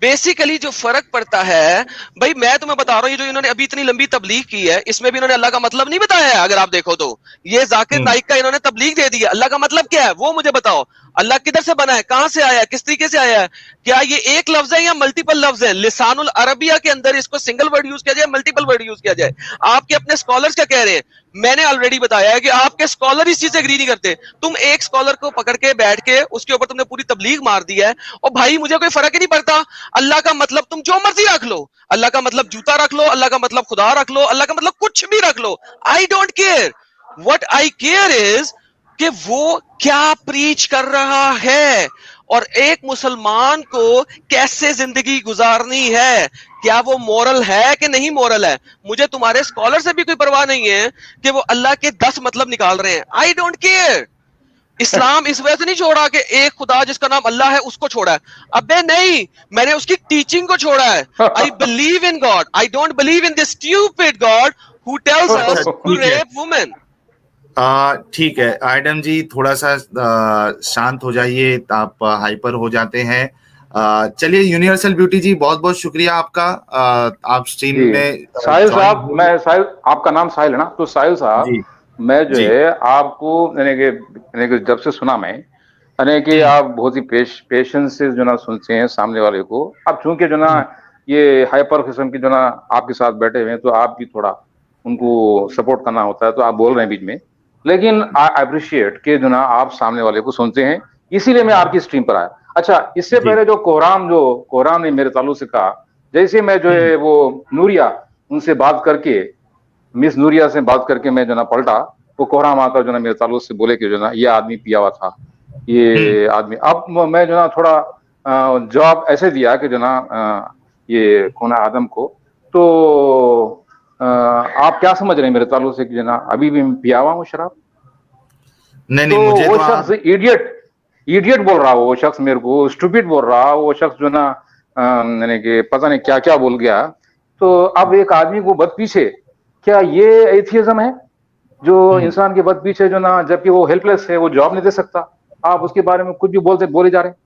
بیسیکلی جو فرق پڑتا ہے بھائی میں تمہیں بتا رہا ہوں, یہ جو انہوں نے ابھی اتنی لمبی تبلیغ کی ہے اس میں بھی انہوں نے اللہ کا مطلب نہیں بتایا ہے. اگر آپ دیکھو تو یہ ذاکر نائک کا انہوں نے تبلیغ دے دی ہے. اللہ کا مطلب کیا ہے وہ مجھے بتاؤ. اللہ کدھر سے بنا ہے, کہاں سے آیا ہے, کس طریقے سے آیا ہے, کیا یہ ایک لفظ ہے یا ملٹیپل لفظ ہے. لسان العربیہ کے اندر اس کو سنگل ورڈ یوز کیا جائے, ملٹیپل ورڈ یوز کیا جائے. آپ کے اپنے اسکالرز کیا کہہ رہے ہیں, میں نے آلریڈی بتایا ہے کہ آپ کے اسکالر اس چیز سے اگری نہیں کرتے. تم ایک اسکالر کو پکڑ کے بیٹھ کے اس کے اوپر تم نے پوری تبلیغ مار دی ہے, اور بھائی مجھے کوئی فرق ہی نہیں پڑتا. اللہ کا مطلب تم جو مرضی رکھ لو, اللہ کا مطلب جوتا رکھ لو, اللہ کا مطلب خدا رکھ لو, اللہ کا مطلب کچھ بھی رکھ لو. I don't care. What I care is کہ وہ کیا پریچ کر رہا ہے اور ایک مسلمان کو کیسے زندگی گزارنی ہے, کیا وہ مورل ہے کہ نہیں مورل ہے. مجھے تمہارے اسکالر سے بھی کوئی پرواہ نہیں ہے کہ وہ اللہ کے 10 مطلب نکال رہے ہیں. آئی ڈونٹ کیئر. اسلام اس وجہ سے نہیں چھوڑا کہ ایک خدا جس کا نام اللہ ہے اس کو چھوڑا ہے. ابے نہیں, میں نے اس کی ٹیچنگ کو چھوڑا ہے. I believe in God. I don't believe in this stupid God who tells us to rape women. ٹھیک ہے ایڈم جی, تھوڑا سا شانت ہو جائیے, آپ ہائپر ہو جاتے ہیں. چلیے یونیورسل بیوٹی جی بہت بہت شکریہ آپ کا, آپ اسٹریم میں. ساحل صاحب, میں ساحل, آپ کا نام ساحل ہے نا, تو ساحل صاحب میں جو ہے آپ کو یعنی کہ جب سے سنا میں یعنی کہ آپ بہت ہی پیشنس سے جو نا سنتے ہیں سامنے والے کو. اب چونکہ جو نا یہ ہائپر قسم کی جو نا آپ کے ساتھ بیٹھے ہوئے ہیں تو آپ بھی تھوڑا ان کو سپورٹ کرنا ہوتا ہے, تو آپ بول رہے ہیں بیچ میں, لیکن آئی اپریشیٹ کہ جو نا آپ سامنے والے کو سنتے ہیں, اسی لیے میں آپ کی اسٹریم پر آیا. اچھا اس سے پہلے جو کوہرام نے میرے تعلق سے کہا, جیسے میں جو ہے وہ نوریہ ان سے بات کر کے, مس نوریہ سے بات کر کے میں جو نا پلٹا, وہ کوہرام آ کر جو نا میرے تعلق سے بولے کہ جو نا یہ آدمی پیا ہوا تھا, یہ آدمی. اب میں جو نا تھوڑا جواب ایسے دیا کہ جو نا یہ کونا آدم کو, تو آپ کیا سمجھ رہے ہیں میرے تعلق سے کہ جو نا ابھی بھی پیا ہوا ہوں شراب؟ نہیں مجھے وہ شخص ایڈیٹ بول رہا, وہ شخص میرے کو اسٹوپڈ بول رہا, وہ شخص جو نا یعنی کہ پتہ نہیں کیا کیا بول گیا. تو اب ایک آدمی کو بد پیچھے, کیا یہ ایتھیزم ہے جو انسان کے بد پیچھے جو نا جبکہ وہ ہیلپ لیس ہے, وہ جواب نہیں دے سکتا, آپ اس کے بارے میں کچھ بھی بولے جا رہے ہیں.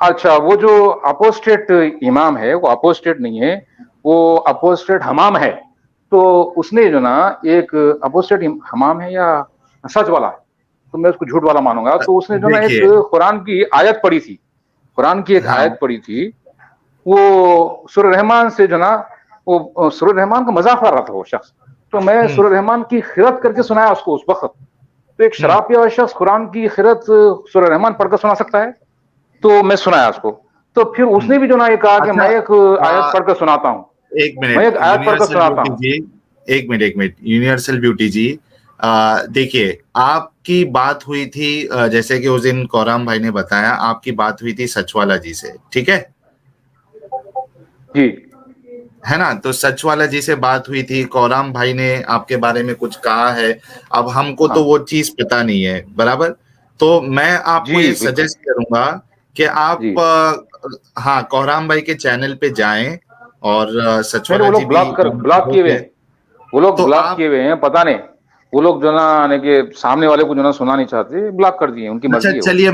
اچھا وہ جو اپوسٹیٹ امام ہے وہ اپوسٹیٹ نہیں ہے, وہ اپوسٹیٹ حمام ہے. تو اس نے جو نا ایک اپوسٹیٹ حمام ہے یا سچ والا ہے, تو میں اس کو جھوٹ والا مانوں گا. تو اس نے جو نا ایک قرآن کی آیت پڑھی تھی, قرآن کی ایک آیت پڑھی تھی, وہ سورہ رحمان سے جو نا وہ سورہ رحمان کا مذاق کر رہا تھا وہ شخص. تو میں سورہ رحمان کی خرت کر کے سنایا اس کو اس وقت. تو ایک شراب پیا ہوا شخص قرآن کی خرت سورہ رحمان پڑھ کر سنا سکتا ہے؟ تو میں سنایا اس کو. تو پھر اس نے بھی جو نا یہ کہا کہ میں ایک آیت پڑھ کر سناتا ہوں, میں ایک آیت پڑھ کر سناتا ہوں. ایک منٹ یونیورسل بیوٹی جی, دیکھیے آپ کی بات ہوئی تھی جیسے کہ اس دن کورام بھائی نے بتایا, آپ کی بات ہوئی تھی سچ والا جی سے, ٹھیک ہے جی ہے نا, تو سچ والا جی سے بات ہوئی تھی, کورام بھائی نے آپ کے بارے میں کچھ کہا ہے, اب ہم کو تو وہ چیز پتا نہیں ہے برابر, تو میں آپ کو یہ سجیسٹ کروں گا کہ آپ ہاں کورام بھائی کے چینل پہ جائیں, اور سچ والا جی بھی بلاک کیے ہوئے ہیں, وہ لوگ بلاک کیے ہوئے ہیں, پتا نہیں وہ لوگ جو نا کہ سامنے والے کو جو نا سنا نہیں چاہتے, بلاک کر دیے, ان کی مرضی ہے. چلیے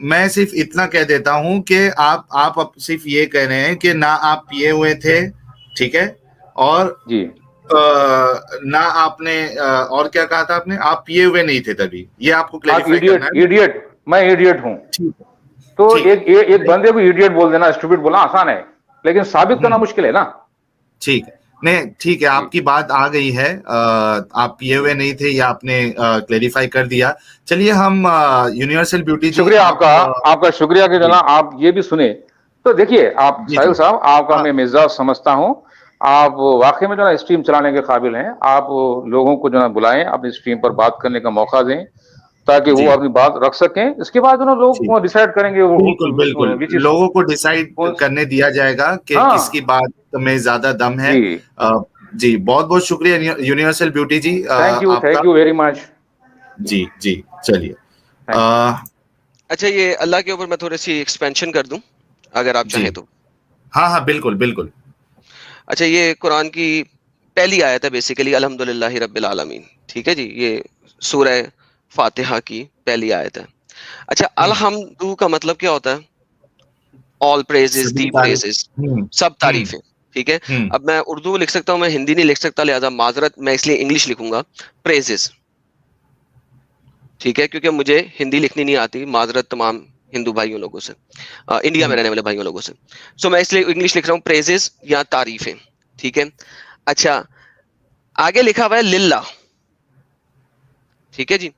میں صرف اتنا کہہ دیتا ہوں کہ آپ صرف یہ کہہ رہے ہیں کہ نہ آپ پیے ہوئے تھے, ٹھیک ہے, اور جی نہ آپ نے اور کیا کہا تھا آپ نے, آپ پیے ہوئے نہیں تھے تبھی, یہ آپ کو آپ کلیریفائی کرنا ہے. ایڈیٹ, میں ایڈیٹ ہوں, تو ایک بندے کو ایڈیٹ بول دینا, اسٹوپڈ بولنا آسان ہے, لیکن ثابت کرنا مشکل ہے نا. ٹھیک ہے, نہیں ٹھیک ہے, آپ کی بات آ گئی ہے, آپ پیے ہوئے نہیں تھے, یا آپ نے کلیریفائی کر دیا. چلیے ہم یونیورسل بیوٹی جی, شکریہ آپ کا شکریہ کہ جناب آپ یہ بھی سنیں. تو دیکھیے آپ ساحل صاحب, آپ کا میں مزاج سمجھتا ہوں, آپ واقعی میں جو نا اسٹریم چلانے کے قابل ہیں, آپ لوگوں کو جو نا بلائیں, اپنی اسٹریم پر بات کرنے کا موقع دیں تاکہ وہ اپنی بات رکھ سکیں. اس کے بعد جو نا لوگ ڈیسائیڈ کریں گے, بالکل لوگوں کو ڈیسائیڈ کرنے دیا جائے گا کہ کس کی بات میں زیادہ دم ہے. جی بہت بہت شکریہ universal beauty ji, thank you very much. جی جی چلیے. اچھا یہ اللہ کے اوپر میں تھوڑی سی ایکسپینشن کر دوں اگر آپ چاہیں تو. ہاں بالکل بالکل. اچھا یہ قرآن کی پہلی آیت ہے بیسیکلی, الحمدللہ رب العالمین, ٹھیک ہے جی, یہ سورہ فاتحہ کی پہلی آیت ہے. اچھا الحمدو کا مطلب کیا ہوتا ہے؟ آل پریزز, دی پریزز, سب تعریفیں, ٹھیک ہے. اب میں اردو لکھ سکتا ہوں, میں ہندی نہیں لکھ سکتا, لہذا معذرت, میں اس لیے انگلش لکھوں گا, پریزز, ٹھیک ہے, کیونکہ مجھے ہندی لکھنی نہیں آتی, معذرت تمام ہندو بھائیوں لوگوں سے, انڈیا میں رہنے والے بھائیوں لوگوں سے. سو میں اس لیے انگلش لکھ رہا ہوں, پریزز یا تعریفیں, ٹھیک ہے. اچھا آگے لکھا ہوا ہے للہ, ٹھیک ہے جی.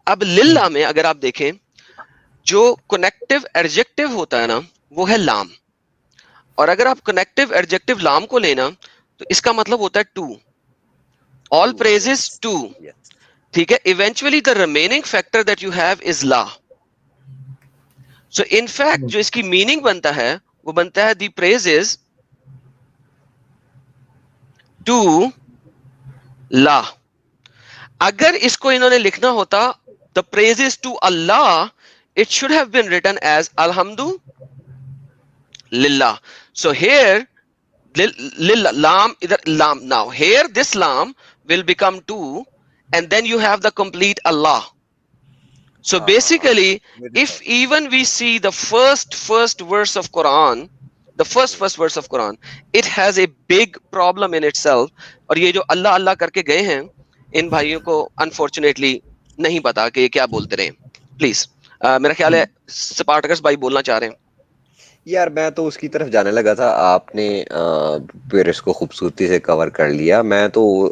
اب للہ میں اگر آپ دیکھیں جو کنیکٹو ایڈجیکٹو ہوتا ہے نا وہ ہے لام, اور اگر آپ کنیکٹو ایڈجیکٹو لام کو لینا تو اس کا مطلب ہوتا ہے ٹو, آل پریزز ٹو, ٹھیک ہے. Eventually the remaining factor that you have is law. So in fact جو اس کی میننگ بنتا ہے وہ بنتا ہے دی پریزز ٹو لا. اگر اس کو انہوں نے لکھنا ہوتا the praises to Allah, it should have been written as alhamdu lillah. So here lam, either lam, now here this lam will become two, and then you have the complete Allah. So basically if even we see the first verse of Quran, the first verse of Quran, it has a big problem in itself. اور یہ جو اللہ اللہ کر کے گئے ہیں ان بھائیوں کو unfortunately نہیں پتا کہ یہ کیا بولتے رہے. پلیز میرا خیال ہے سپارٹکس بھائی بولنا چاہ رہے ہیں. یار میں تو اس کی طرف جانے لگا تھا, آپ نے پھر اس کو خوبصورتی سے کور کر لیا. میں تو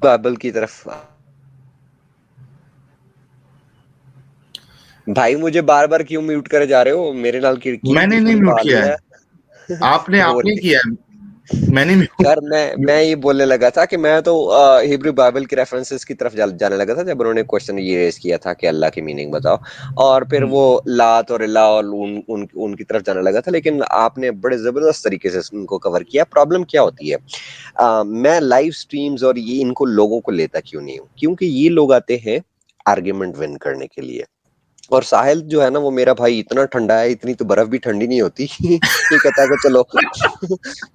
بائبل کی طرف. بھائی مجھے بار بار کیوں میوٹ کرے جا رہے ہو؟ میرے نال کی میں نے نہیں میوٹ کیا ہے, آپ نے کیا ہے, میں نے سر میں یہ بولنے لگا تھا کہ میں تو ہیبریو بائبل کے ریفرنسز کی طرف جانے لگا تھا جب انہوں نے کوشچن یہ ریز کیا تھا کہ اللہ کی میننگ بتاؤ, اور پھر وہ لات اور اللہ اور ان کی طرف جانے لگا تھا. لیکن آپ نے بڑے زبردست طریقے سے ان کو کور کیا. پرابلم کیا ہوتی ہے, میں لائیو سٹریمز اور یہ ان کو لوگوں کو لیتا کیوں نہیں ہوں, کیونکہ یہ لوگ آتے ہیں آرگیومنٹ ون کرنے کے لیے. اور ساحل جو ہے نا وہ میرا بھائی اتنا ٹھنڈا ہے, اتنی تو برف بھی ٹھنڈی نہیں ہوتی. یہ کہتا ہے کہ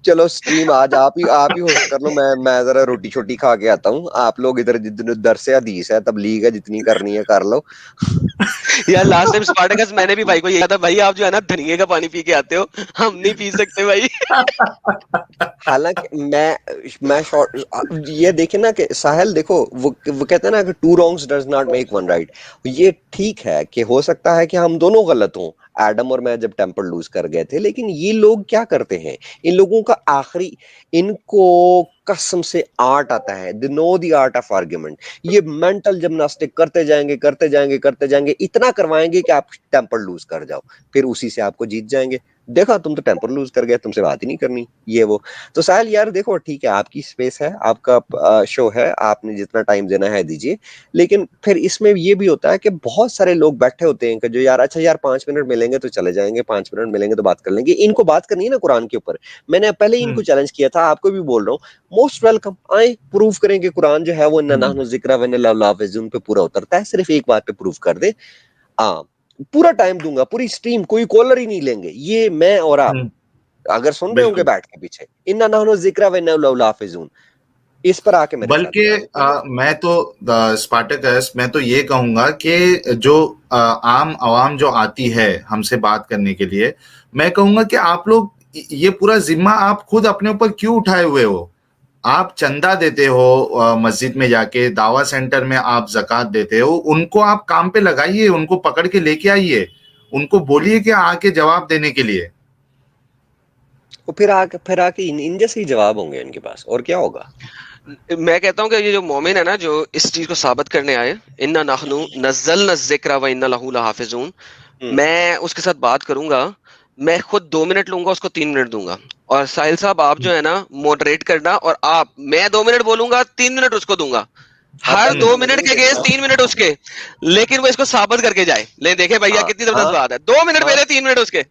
چلو اسٹریم آج آپ ہی ہوسٹ کر لو, میں ذرا روٹی چھوٹی کھا کے آتا ہوں, آپ لوگ ادھر درس حدیث ہے تبلیغ ہے جتنی کرنی ہے کر لو. یار لاسٹ ٹائم سپارٹکس میں نے بھی بھائی کو یہ کہا تھا, بھائی آپ جو ہے نا دھنیے کا پانی پی کے آتے ہو, ہم نہیں پی سکتے بھائی. حالانکہ میں یہ دیکھیں نا کہ ساحل دیکھو وہ کہتے ہیں نا کہ 2 wrongs does not make 1 right. یہ ٹھیک ہے کہ ہو سکتا ہے کہ ہم دونوں غلط ہوں, ایڈم اور میں جب ٹیمپل لوز کر گئے تھے, لیکن یہ لوگ کیا کرتے ہیں, ان لوگوں کا آخری ان کو قسم سے آرٹ آتا ہے, they know the art of argument. یہ مینٹل جمناسٹک کرتے جائیں گے, اتنا کروائیں گے کہ آپ ٹیمپل لوز کر جاؤ, پھر اسی سے آپ کو جیت جائیں گے. دیکھا تم تو ٹیمپر لوز کر گئے, تم سے بات ہی نہیں کرنی, یہ وہ. تو ساحل یار دیکھو ٹھیک ہے, آپ کی اسپیس ہے, آپ کا شو ہے, آپ نے جتنا ٹائم دینا ہے دیجیے, لیکن پھر اس میں یہ بھی ہوتا ہے کہ بہت سارے لوگ بیٹھے ہوتے ہیں کہ جو یار اچھا یار 5 منٹ ملیں گے تو چلے جائیں گے, 5 منٹ ملیں گے تو بات کر لیں گے. ان کو بات کرنی ہے نا قرآن کے اوپر, میں نے پہلے ہی ان کو چیلنج کیا تھا, آپ کو بھی بول رہا ہوں, موسٹ ویلکم, آئیں پروف کریں کہ قرآن جو ہے وہ انا نحن ذکر و انا لہ لحافظون پہ پورا اترتا ہے. صرف ایک بات پہ پروف کر دیں, پورا ٹائم دوں گا, پوری سٹریم, کوئی کالر ہی نہیں لیں گے, یہ میں اور آپ اگر سن رہے ہوں گے بیٹھ کے پیچھے, انا نحن ذکر و انا لہ لحافظون, اس پر آ کے میرے ساتھ بلکہ میں تو اسپارٹیکس میں تو یہ کہوں گا کہ جو عام عوام جو آتی ہے ہم سے بات کرنے کے لیے, میں کہوں گا کہ آپ لوگ یہ پورا ذمہ آپ خود اپنے اوپر کیوں اٹھائے ہوئے ہو؟ آپ چندہ دیتے ہو مسجد میں جا کے, دعویٰ سینٹر میں آپ زکوٰۃ دیتے ہو, ان کو آپ کام پہ لگائیے, ان کو پکڑ کے لے کے آئیے, ان کو بولیے کہ آ کے جواب دینے کے لیے. پھر آ کے ان جیسے ہی جواب ہوں گے ان کے پاس, اور کیا ہوگا. میں کہتا ہوں کہ یہ جو مومن ہے نا, جو اس چیز کو ثابت کرنے آئے, انا نحن نزلنا الذکر و انا لہ لحافظون, میں اس کے ساتھ بات کروں گا, میں خود 2 منٹ لوں گا, اس کو 3 منٹ دوں گا. اور ساحل صاحب آپ جو ہے نا موڈریٹ کرنا, اور آپ, میں 2 منٹ بولوں گا, 3 منٹ اس کو دوں گا, ہر 2 منٹ کے گیس 3 منٹ اس کے, لیکن وہ اس کو ثابت کر کے جائے. لے دیکھے بھیا کتنی زبردست بات ہے, 2 منٹ میرے 3 منٹ اس کے.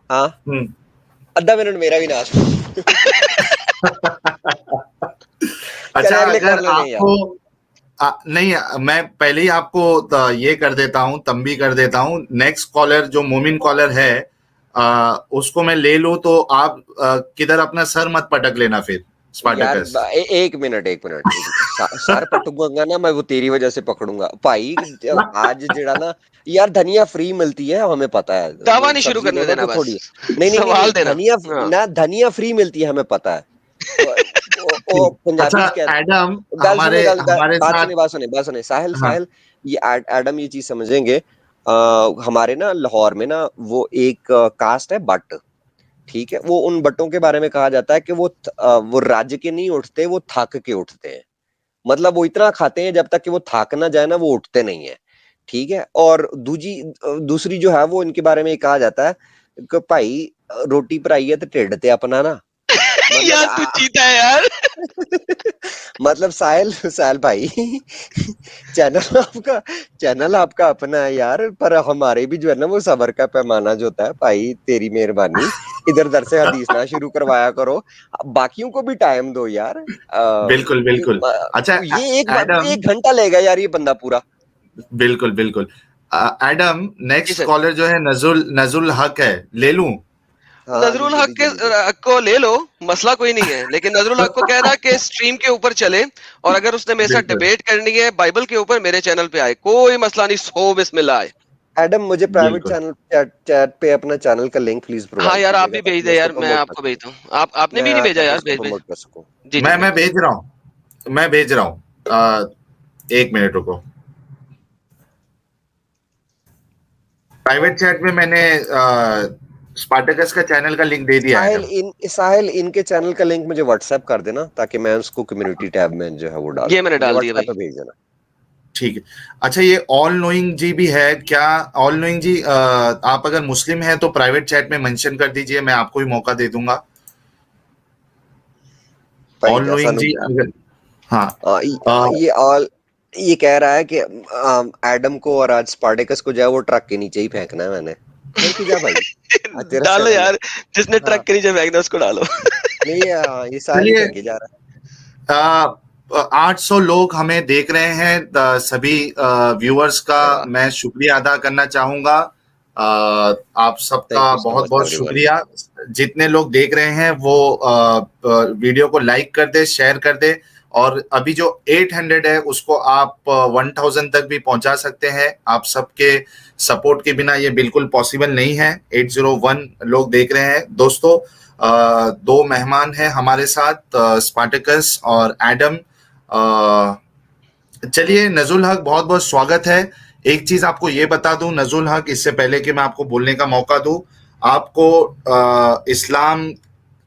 ہاں آدھا منٹ میرا بھی ناش. اچھا اگر آپ کو نہیں, میں پہلے ہی آپ کو یہ کر دیتا ہوں, تنبیہ کر دیتا ہوں, نیکسٹ کالر جو مومن کالر ہے اس کو میں لے لوں تو آپ کدھر اپنا سر مت پٹک لینا پھر. ایک منٹ سر پٹکوں گا نا میں, وہ تیری وجہ سے پکڑوں گا بھائی. آج جڑا نا یار دھنیا فری ملتی ہے, ہمیں پتا ہے, دعویٰ نہیں شروع کرنے دینا, تھوڑی بس نہیں دھنیا فری ملتی ہے, ہمیں پتا ہے. پنجابی بات سنے ساحل, یہ ایڈم یہ چیز سمجھیں گے, ہمارے نا لاہور میں نا وہ ایک کاسٹ ہے بٹ, ٹھیک ہے, وہ ان بٹوں کے بارے میں کہا جاتا ہے کہ وہ راج کے نہیں اٹھتے, وہ تھک کے اٹھتے ہیں. مطلب وہ اتنا کھاتے ہیں جب تک کہ وہ تھک نہ جائے نا, وہ اٹھتے نہیں ہیں, ٹھیک ہے. اور دوسری جو ہے وہ ان کے بارے میں کہا جاتا ہے کہ بھائی روٹی پر آئی ہے تو ٹھڈ تے اپنا نا. یار تو چیتا ہے یار. مطلب ساحل بھائی چینل آپ کا اپنا ہے یار, پر ہمارے بھی جو ہے نا وہ صبر کا پیمانہ جو ہوتا ہے بھائی, تیری مہربانی, ادھر ادھر سے حدیث نہ شروع کروایا کرو, باقیوں کو بھی ٹائم دو یار. بالکل. اچھا یہ ایک گھنٹہ لے گا یار یہ بندہ پورا. بالکل. ایڈم نیکسٹ کالر جو ہے نزول الحق ہے, لے لوں؟ نظر الحق کو لے لو, مسئلہ کوئی نہیں ہے, لیکن نظر الحق کو کہہ رہا کہ اسٹریم کے اوپر چلے, اور اگر اس نے میرے ساتھ ڈیبیٹ کرنی ہے بائبل کے اوپر, میرے چینل پہ آئے, کوئی مسئلہ نہیں, سو بسم اللہ آئے. ایڈم مجھے پرائیویٹ چینل چیٹ پہ اپنا چینل کا لنک پلیز پرووائڈ. ہاں یار آپ بھی بھیج دیں یار, میں آپ کو بھیجتا ہوں, آپ نے بھی نہیں بھیجا یار, جی میں بھیج رہا ہوں, 1 منٹ رکو. پرائیویٹ چیٹ میں نے اسپارٹیکس کا چینل کا لنک دے دیا ہے. ساحل ان کے چینل کا لنک مجھے واٹس ایپ کر دینا تاکہ میں اس کو کمیونٹی ٹیب میں جو ہے وہ ڈال, یہ میں نے ڈال دیا بھائی, بھیج دینا. ٹھیک ہے. اچھا یہ آل نوئنگ جی بھی ہے کیا؟ آل نوئنگ جی آپ اگر مسلم ہیں تو پرائیویٹ چیٹ میں منشن کر دیجئے, میں آپ کو بھی موقع دے دوں گا. آل نوئنگ جی ہاں, یہ کہہ رہا ہے کہ ایڈم کو اور آج اسپارٹیکس کو جو ہے وہ ٹرک کے نیچے ہی پھینکنا ہے. میں نے ڈالو یار, جس نے ٹرک کے نیچے پھینکنا اس کو ڈالو. نہیں یہ سارے پھینکے جا رہا ہے. 800 لوگ ہمیں دیکھ رہے ہیں, سبھی ویورز کا میں شکریہ ادا کرنا چاہوں گا. آپ سب کا بہت بہت شکریہ. جتنے لوگ دیکھ رہے ہیں وہ ویڈیو کو لائک کر دے, شیئر کر دے, اور ابھی جو 800 ہے اس کو آپ 1000 تک بھی پہنچا سکتے ہیں. آپ سب کے سپورٹ کے بنا یہ بالکل پاسبل نہیں ہے. 801 لوگ دیکھ رہے ہیں. دوستو 2 مہمان ہیں ہمارے ساتھ, اسپارٹیکس اور ایڈم. چلیے نزول الحق بہت بہت سواگت ہے. ایک چیز آپ کو یہ بتا دوں نزول الحق, اس سے پہلے کہ میں آپ کو بولنے کا موقع دوں, آپ کو اسلام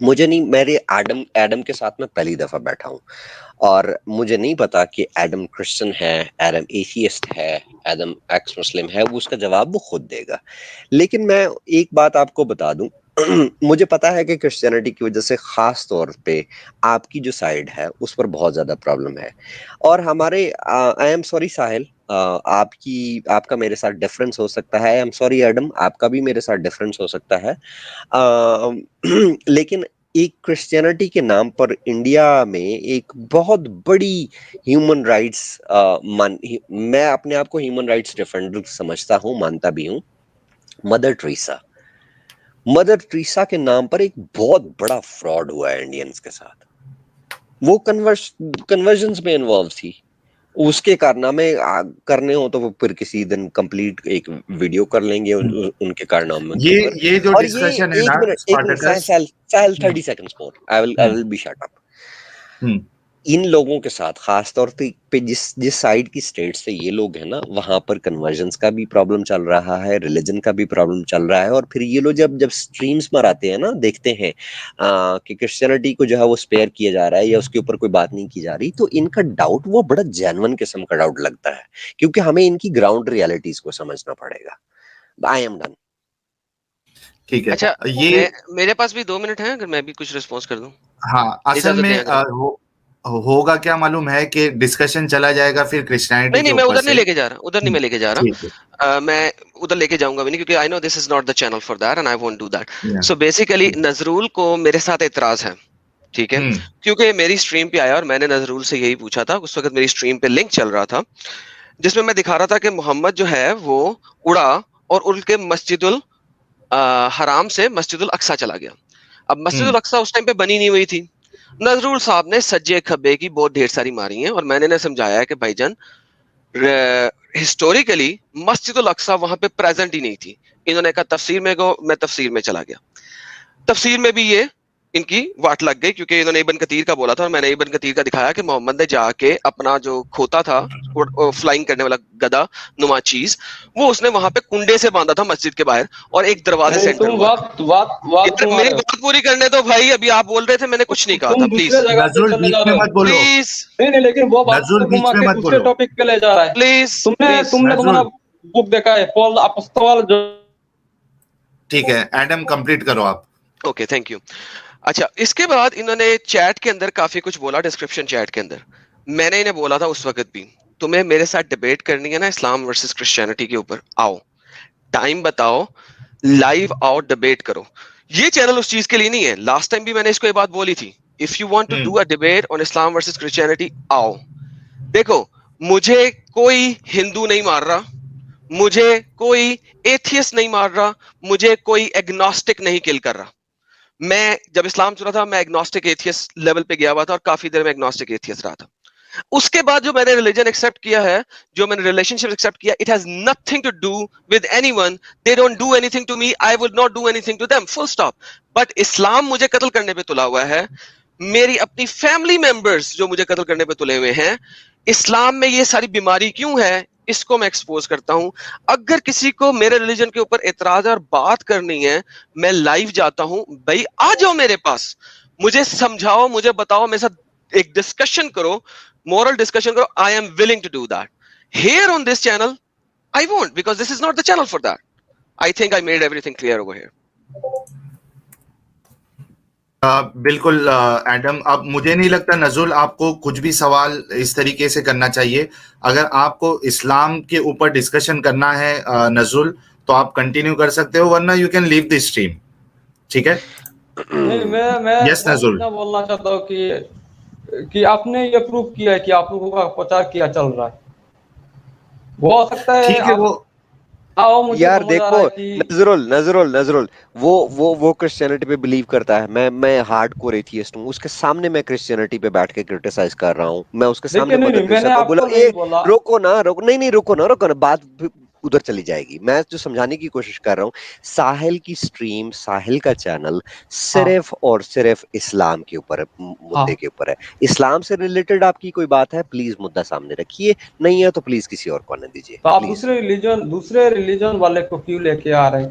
مجھے نہیں, میرے ایڈم کے ساتھ میں پہلی دفعہ بیٹھا ہوں اور مجھے نہیں پتا کہ ایڈم کرسچن ہے, ایڈم ایتھیسٹ ہے, ایڈم ایکس مسلم ہے, وہ اس کا جواب وہ خود دے گا. لیکن میں ایک بات آپ کو بتا دوں, مجھے پتا ہے کہ کرسچینٹی کی وجہ سے خاص طور پہ آپ کی جو سائڈ ہے اس پر بہت زیادہ پرابلم ہے. اور ہمارے آئی ایم سوری ساحل, آپ کا میرے ساتھ ڈفرینس ہو سکتا ہے, آئی ایم سوری ایڈم, آپ کا بھی میرے ساتھ ڈفرینس ہو سکتا ہے, لیکن ایک کرسچینٹی کے نام پر انڈیا میں ایک بہت بڑی ہیومن رائٹس, میں اپنے آپ کو ہیومن رائٹس ڈیفینڈر سمجھتا ہوں, مانتا بھی ہوں. مدر ٹریسا کے نام پر ایک بہت بڑا فراڈ ہوا ہے انڈینز کے ساتھ. وہ کنورژنز میں انوالو تھی, اس کے کارنامے کرنے ہو تو وہ پھر کسی دن کمپلیٹ ایک ویڈیو کر لیں گے ان کے کارنامے کے اوپر. یہ جو اور ڈسکشن ہے ایک نا minute Sahil 30 seconds more, I will be shut up. ان لوگوں کے ساتھ خاص طور پہ جس سائڈ کی اسٹیٹ سے یہ لوگ ہیں نا, وہاں پر کنورژنس کا بھی پرابلم چل رہا ہے, ریلیجن کا بھی پرابلم چل رہا ہے. اور پھر یہ لوگ جب اسٹریمز پر آتے ہیں نا, دیکھتے ہیں کہ کرسچینٹی کو جو ہے وہ اسپیئر کیا جا رہا ہے یا اس کے اوپر کوئی بات نہیں کی جا رہی, تو ان کا ڈاؤٹ وہ بڑا جینون قسم کا ڈاؤٹ لگتا ہے, کیونکہ ہمیں ان کی گراؤنڈ ریالٹیز کو سمجھنا پڑے گا. I am done. ٹھیک ہے. اچھا, یہ میرے پاس بھی 2 منٹ ہیں, اگر میں بھی کچھ رسپانس کر دوں. ہاں, اصل میں ہوگا کیا معلوم ہے کہ ڈسکشن چلا جائے گا پھر کرسچینٹی نہیں, میں ادھر نہیں لے کے جا رہا, ادھر نہیں میں لے کے جا رہا, میں ادھر لے کے جاؤں گا بھی نہیں, کیونکہ I know this is not the channel for that and I won't do that. So basically نظرول کو میرے ساتھ اعتراض ہے, ٹھیک ہے, کیونکہ میری اسٹریم پہ آیا اور میں نے نظرول سے یہی پوچھا تھا. اس وقت میری اسٹریم پہ لنک چل رہا تھا جس میں دکھا رہا تھا کہ محمد جو ہے وہ اڑا اور اڑ کے مسجد الحرام سے مسجد الاقصی چلا گیا. اب مسجد الاقصی اس ٹائم پہ بنی نہیں ہوئی تھی. نظرول صاحب نے سجے کھبے کی بہت ڈھیر ساری ماری ہیں, اور میں نے سمجھایا کہ بھائی جان ہسٹوریکلی مسجد الاقصی وہاں پہ پریزنٹ ہی نہیں تھی. انہوں نے کہا تفسیر میں گو, میں تفسیر میں چلا گیا. تفسیر میں بھی یہ ان کی واٹ لگ گئی, کیونکہ انہوں نے ابن کثیر کا بولا تھا اور میں نے ابن کثیر کا دکھایا کہ محمد نے جا کے اپنا جو کھوتا تھا فلائنگ کرنے والا گدا نما چیز, وہ اس نے وہاں پہ کنڈے سے باندھا تھا مسجد کے باہر, اور ایک دروازے سے انٹر ہوا. میری بات پوری کرنے دو بھائی, ابھی آپ بول رہے تھے, میں نے کچھ نہیں کہا تھا. پلیز لیکن وہ دوسرے ٹاپک پہ لے جا رہا ہے. پلیز تم نے تمہارا بک دیکھا ہے پال اپوستول جو. ٹھیک ہے ایڈم, کمپلیٹ کرو آپ. Okay, thank you. اچھا, اس کے بعد انہوں نے چیٹ کے اندر کافی کچھ بولا, ڈسکرپشن چیٹ کے اندر. میں نے انہیں بولا تھا اس وقت بھی, تمہیں میرے ساتھ ڈیبیٹ کرنی ہے نا اسلام ورسز کرسچینٹی کے اوپر, آؤ, ٹائم بتاؤ, لائیو آؤ, ڈیبیٹ کرو. یہ چینل اس چیز کے لیے نہیں ہے. لاسٹ ٹائم بھی میں نے اس کو یہ بات بولی تھی, if you want to do a debate on Islam versus Christianity, آؤ. دیکھو, مجھے کوئی ہندو نہیں مار رہا, مجھے کوئی ایتھیسٹ نہیں مار رہا, مجھے کوئی ایگنوسٹک نہیں کل کر رہا. میں جب اسلام چنا تھا میں ایگنوسٹک ایتھیسٹ لیول پہ گیا ہوا تھا, اور کافی دیر میں ایگنوسٹک ایتھیسٹ رہا تھا. اس کے بعد جو میں نے ریلیجن ایکسپٹ کیا ہے, جو میں نے ریلیشن شپ ایکسپٹ کیا, it has nothing to do with anyone. They don't do anything to me, I would not do anything to them, full stop. But Islam مجھے قتل کرنے پہ تلا ہوا ہے, میری اپنی فیملی ممبرس جو مجھے قتل کرنے پہ تلے ہوئے ہیں. اسلام میں یہ ساری بیماری کیوں ہے, اس کو میں ایکسپوز کرتا ہوں. اگر کسی کو میرے ریلیجن کے اوپر اعتراض اور بات کرنی ہے, میں لائیو جاتا ہوں. بھائی آ جاؤ میرے پاس, مجھے سمجھاؤ, مجھے بتاؤ, میرے ساتھ ایک ڈسکشن کرو, moral discussion کرو. I am willing to do that. Here on this channel, I won't, because this is not the channel for that. I think I made everything clear over here. بالکل Adam, اب مجھے نہیں لگتا نزول آپ کو کچھ بھی سوال اس طریقے سے کرنا چاہیے. اگر آپ کو اسلام کے اوپر ڈسکشن کرنا ہے نزول, تو آپ کنٹینیو کر سکتے ہو, ورنہ you can leave the stream. ٹھیک ہے, میں بولنا چاہتا ہوں کہ آپ نے یہ پروف کیا ہے کہ آپ لوگوں کا پرچار کیا چل رہا ہے. وہ ہو سکتا ہے ٹھیک ہے, وہ یار دیکھو نظرول وہ کرسچینٹی پہ بلیو کرتا ہے. میں ہارڈ کور ایتھیسٹ ہوں, اس کے سامنے میں کرسچینٹی پہ بیٹھ کے کرٹیسائز کر رہا ہوں. میں اس کے سامنے بولا روکو نا, بات ادھر چلی جائے گی. میں جو سمجھانے کی کوشش کر رہا ہوں, ساحل کی سٹریم, ساحل کا چینل صرف اور صرف اسلام کے اوپر مدعے کے اوپر ہے. اسلام سے ریلیٹڈ آپ کی کوئی بات ہے, پلیز مدعا سامنے رکھیے, نہیں ہے تو پلیز کسی اور کو آنے دیجیے. تو آپ دوسرے ریلیجن والے کو کیوں لے کے آ رہے ہیں؟